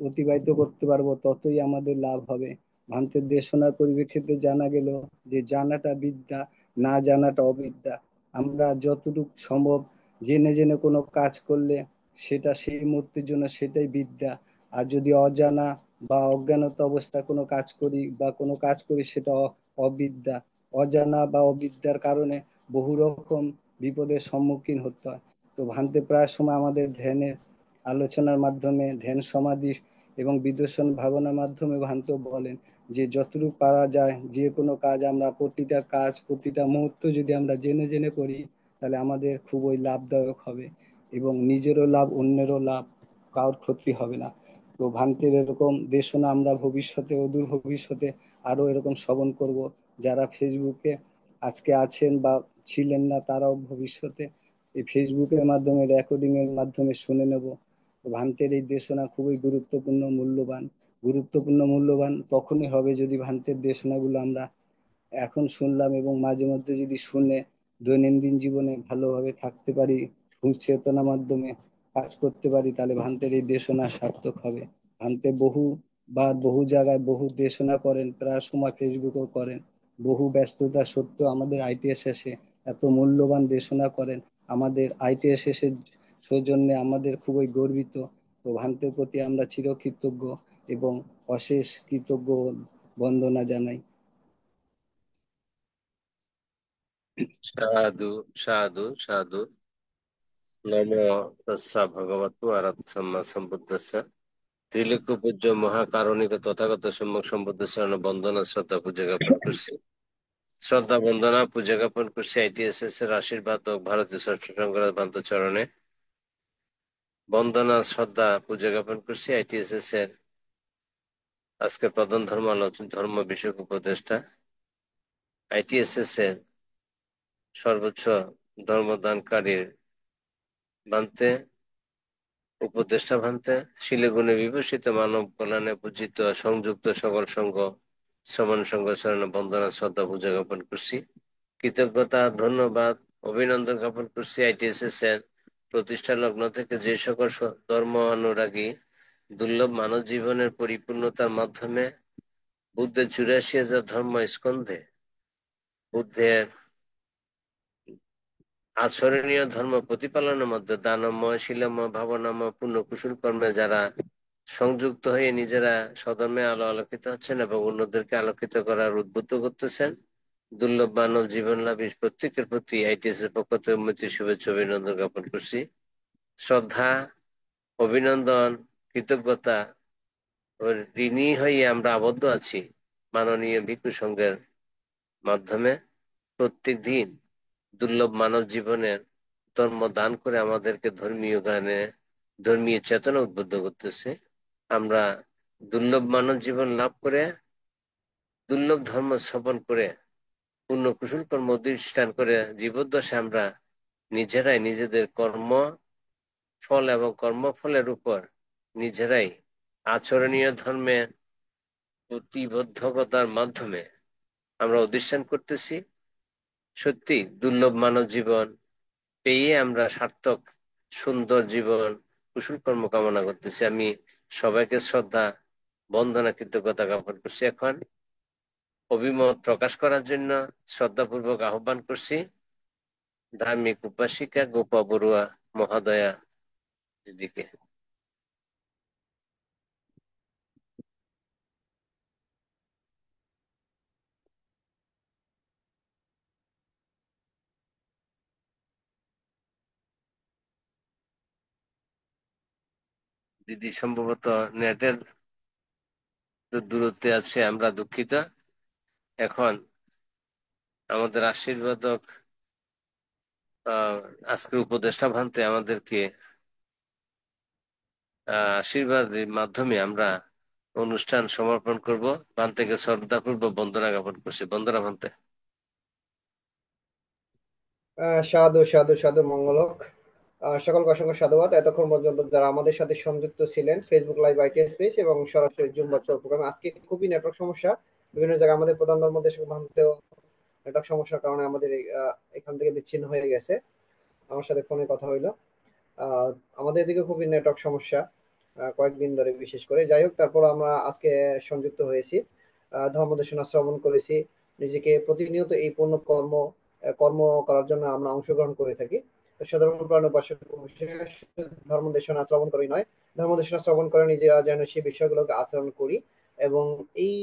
অতিবাহিত করতে পারবো ততই আমাদের লাভ হবে। ভান্তের দেশনার পরিপ্রেক্ষিতে জানা গেল যে জানাটা বিদ্যা, না জানাটা অবিদ্যা। আমরা যতটুকু সম্ভব জেনে জেনে কোনো কাজ করলে সেটা সেই মুহূর্তের জন্য সেটাই বিদ্যা। আর যদি অজানা বা অজ্ঞানত অবস্থায় কোনো কাজ করি বা কোনো কাজ করি সেটা অবিদ্যা। অজানা বা অবিদ্যার কারণে বহু রকম বিপদের সম্মুখীন হতে হয়। তো ভান্তে প্রায় সময় আমাদের ধ্যানের আলোচনার মাধ্যমে ধ্যান সমাধি এবং বিদর্শন ভাবনার মাধ্যমে ভান্ত বলেন যে যতটুকু পারা যায় যে কোনো কাজ আমরা প্রতিটা কাজ প্রতিটা মুহূর্ত যদি আমরা জেনে জেনে করি তাহলে আমাদের খুবই লাভদায়ক হবে এবং নিজেরও লাভ অন্যেরও লাভ, কারোর ক্ষতি হবে না। তো ভান্তের এরকম দেশনা আমরা ভবিষ্যতে অদূর ভবিষ্যতে আরো এরকম শ্রবণ করব। যারা ফেসবুকে আজকে আছেন বা ছিলেন না তারাও ভবিষ্যতে এই ফেসবুকের মাধ্যমে রেকর্ডিং এর মাধ্যমে শুনে নেব। ভান্তের এই দেশনা খুবই গুরুত্বপূর্ণ মূল্যবান। গুরুত্বপূর্ণ মূল্যবান তখনই হবে যদি ভান্তের দেশনাগুলো আমরা এখন শুনলাম এবং মাঝে মধ্যে যদি শুনে দৈনন্দিন জীবনে ভালোভাবে থাকতে পারি, চেতনার মাধ্যমে কাজ করতে পারি, তাহলে ভান্তের এই দেশনা সার্থক হবে। ভান্তে বহু বা বহু জায়গায় বহু দেশনা করেন, প্রায় সময় ফেসবুকও করেন। বহু ব্যস্ততা সত্ত্বেও আমাদের আইটিএসএসে এত মূল্যবান দেশনা করেন। আমাদের আইটিএসএস এর সৌজন্যে আমাদের খুবই গর্বিত। তো ভান্তের প্রতি আমরা চিরকৃতজ্ঞ এবং অশেষ কৃতজ্ঞ বন্দনা জানাই। সাধু সাধু সাধু। নমো তস্যা ভগবতু আরহতু সম্মা সম্বুদ্ধস্য ত্রিলোক্য পূজ্য মহাকারণিক তথাগত সম্যক সম্বুদ্ধ শরণ বন্দনা শ্রদ্ধা পূজা জ্ঞাপন করছি। শ্রদ্ধা বন্দনা পূজা জ্ঞাপন করছি আইটিএসএস এর আশীর্বাদ ও ভারতীয় ষষ্ঠ সংঘরাজ বান্ত চরণে বন্দনা শ্রদ্ধা পূজা জ্ঞাপন করছি আইটিএসএস এর আজকের প্রধান ধর্ম আলোচনা ধর্ম বিষয়ক উপদেষ্টা, আইটিএসএস এর সর্বোচ্চ ধর্মদানকারীর ভান্তে উপদেষ্টা ভান্তে শিলেগুণে বিভূষিত মানব কল্যাণে পূজিত সংযুক্ত সকল সংঘ সমান সংঘ চরণে বন্দনা শ্রদ্ধা পূজা জ্ঞাপন করছি। কৃতজ্ঞতা ধন্যবাদ অভিনন্দন জ্ঞাপন করছি আইটিএসএস এর প্রতিষ্ঠা লগ্ন থেকে যে সকল ধর্ম অনুরাগী দুর্লভ মানব জীবনের পরিপূর্ণতার মাধ্যমে বুদ্ধের ৮৪,০০০ ধর্ম স্কন্ধে বুদ্ধের আচরণীয় ধর্ম প্রতিপালনের মধ্যে দানময় শিলাময় ভাবনাময় পূর্ণ কুশল কর্মে যারা সংযুক্ত হয়ে নিজেরা সধর্মে আলো আলোকিত হচ্ছেন এবং অন্যদেরকে আলোকিত করার উদ্বুদ্ধ করতেছেন, দুর্লভ মানব জীবন লাভী প্রত্যেকের প্রতি আইটিএস এর পক্ষ থেকে উন্নতি শুভেচ্ছা অভিনন্দন জ্ঞাপন করছি। শ্রদ্ধা অভিনন্দন কৃতজ্ঞতা ও ঋণী হয়ে আমরা আবদ্ধ আছি মাননীয় ভিক্ষু সংঘের মাধ্যমে। প্রত্যেক দিন দুর্লভ মানব জীবনের ধর্ম দান করে আমাদেরকে ধর্মীয় জ্ঞানে ধর্মীয় চেতনা উদ্বুদ্ধ করতেছে। আমরা দুর্লভ মানব জীবন লাভ করে দুর্লভ ধর্ম স্থাপন করে পূর্ণ কুশল কর্ম অধিষ্ঠান করে জীবদ্দশায় আমরা নিজেরাই নিজেদের কর্ম ফল এবং কর্মফলের উপর নিজেরাই আচরণীয় ধর্মের প্রতিবদ্ধকতার মাধ্যমে আমরা অধিষ্ঠান করতেছি। সত্যি দুর্লভ মানব জীবন পেয়ে আমরা সার্থক সুন্দর জীবন কুশল কর্ম কামনা করতেছি। আমি সবাইকে শ্রদ্ধা বন্দনা কৃতজ্ঞতা জ্ঞাপন করছি। এখন অভিমত প্রকাশ করার জন্য শ্রদ্ধাপূর্বক আহ্বান করছি ধার্মিক উপাসিকা গোপা বড়ুয়া মহাদয়া দিদিকে। দিদি সম্ভবত নেটের দূরত্বে আছে, আমরা দুঃখিত। এখন আমাদের আশীর্বাদক আজকের উপদেষ্টা ভান্তে আমাদেরকে আশীর্বাদের মাধ্যমে আমরা অনুষ্ঠান সমর্পণ করব। ভান্তেকে শ্রদ্ধাপূর্বক বন্দনা জ্ঞাপন করছি। বন্দনা ভান্তে। সাধু সাধু সাধু মঙ্গলক। সকলকে অসংখ্য সাধুবাদ এতক্ষণ পর্যন্ত যারা আমাদের সাথে সংযুক্ত ছিলেন ফেসবুক লাইভ আইটিএস পেজ এবং সরাসরি জুম ভার্চুয়াল প্রোগ্রামে। আজকে খুবই নেটওয়ার্ক সমস্যা, বিভিন্ন জায়গায় আমাদের প্রধান ধর্ম দেশ ভাঙতেও নেটওয়ার্ক সমস্যার কারণে আমাদের এখান থেকে বিচ্ছিন্ন হয়ে গেছে। আমার সাথে ফোনে কথা হইলো। আমাদের এদিকে খুবই নেটওয়ার্ক সমস্যা কয়েকদিন ধরে বিশেষ করে। যাই হোক, তারপর আমরা আজকে সংযুক্ত হয়েছি, ধর্মদেশনা শ্রবণ করেছি। নিজেকে প্রতিনিয়ত এই পূর্ণ কর্ম করার জন্য আমরা অংশগ্রহণ করে থাকি। সাধারণ প্রাণ উপাসক ধর্মদেশনা শ্রবণ করি নয়, ধর্মদেশনা শ্রবণ করে নিজেরা যেন সেই বিষয়গুলোকে আচরণ করি এবং এই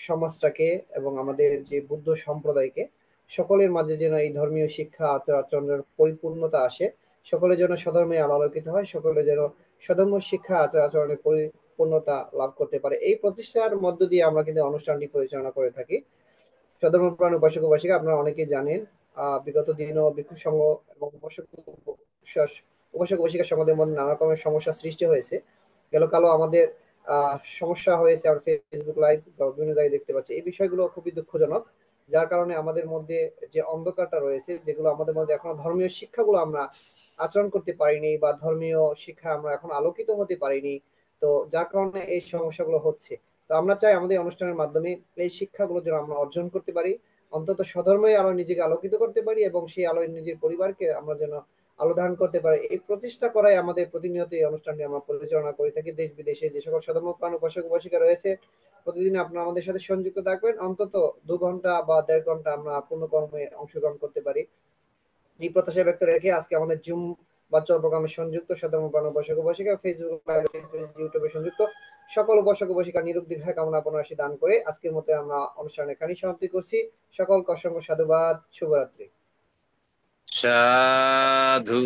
সমাজটাকে এবং আমাদের যে বুদ্ধ সম্প্রদায়কে সকলের মাঝে যেন এই ধর্মীয় শিক্ষা আচরণের পরিপূর্ণতা আসে, সকলে যেন সধর্মে আলোকিত হয়, সকলে যেন সধর্ম শিক্ষা আচরণের পরিপূর্ণতা লাভ করতে পারে, এই প্রতিষ্ঠার মধ্য দিয়ে আমরা কিন্তু অনুষ্ঠানটি পরিচালনা করে থাকি। সধর্মপ্রাণ উপাসক উপাসিকা আপনারা অনেকেই জানেন, বিগত দিনও ভিক্ষু সংঘ এবং উপাসক উপাসিকা সমাজের মধ্যে নানা রকমের সমস্যা সৃষ্টি হয়েছে। গেল কালো আমাদের সমস্যা হয়েছে, আমরা ফেসবুক লাইভ বা বিভিন্ন জায়গায় দেখতে পাচ্ছি। এই বিষয়গুলো খুবই দুঃখজনক, যার কারণে আমাদের মধ্যে যে অন্ধকারটা রয়েছে, যেগুলো আমাদের মধ্যে এখনো ধর্মীয় শিক্ষাগুলো আমরা আচরণ করতে পারিনি বা ধর্মীয় শিক্ষা আমরা এখন আলোকিত হতে পারিনি, তো যার কারণে এই সমস্যাগুলো হচ্ছে। তো আমরা চাই আমাদের অনুষ্ঠানের মাধ্যমে এই শিক্ষাগুলো যেন আমরা অর্জন করতে পারি, অন্তত স্বধর্মে আলো নিজেকে আলোকিত করতে পারি এবং সেই আলোয় নিজের পরিবারকে আমরা যেন আলো ধারণ করতে পারি, এই প্রচেষ্টা করাই আমাদের প্রতিনিয়ত এই অনুষ্ঠানটি আমরা পরিচালনা করে থাকি। দেশ বিদেশে যে সকল সধর্মপ্রাণ উপাসক উপাসিকা রয়েছে, প্রতিদিন আপনারা আমাদের সাথে সংযুক্ত থাকবেন, অন্তত 2 ঘন্টা বা 1.5 ঘন্টা আমরা পূর্ণ কর্মে অংশগ্রহণ করতে পারি, এই প্রত্যাশা ব্যক্ত রেখে আজকে আমাদের জুম বাচ্চার প্রোগ্রামে সংযুক্ত সাধারণ উপাসক উপাসিকা, ফেসবুক লাইভ ইউটিউবে সংযুক্ত সকল উপাসক উপাসিকা নিরোগ দীর্ঘায় কামনা পুনরাশি দান করে আজকের মতো আমরা অনুষ্ঠান এখানেই সমাপ্তি করছি। সকলকে অসংখ্য সাধুবাদ, শুভরাত্রি। সাধু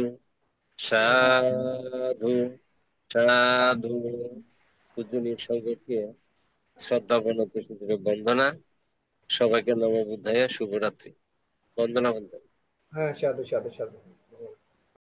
সাধু সাধু। পূজনীয় সঙ্গকে শ্রদ্ধা বন্দনা। সবাইকে নম বুদ্ধায়, শুভরাত্রি। বন্দনা বন্দনা। হ্যাঁ, সাধু সাধু সাধু।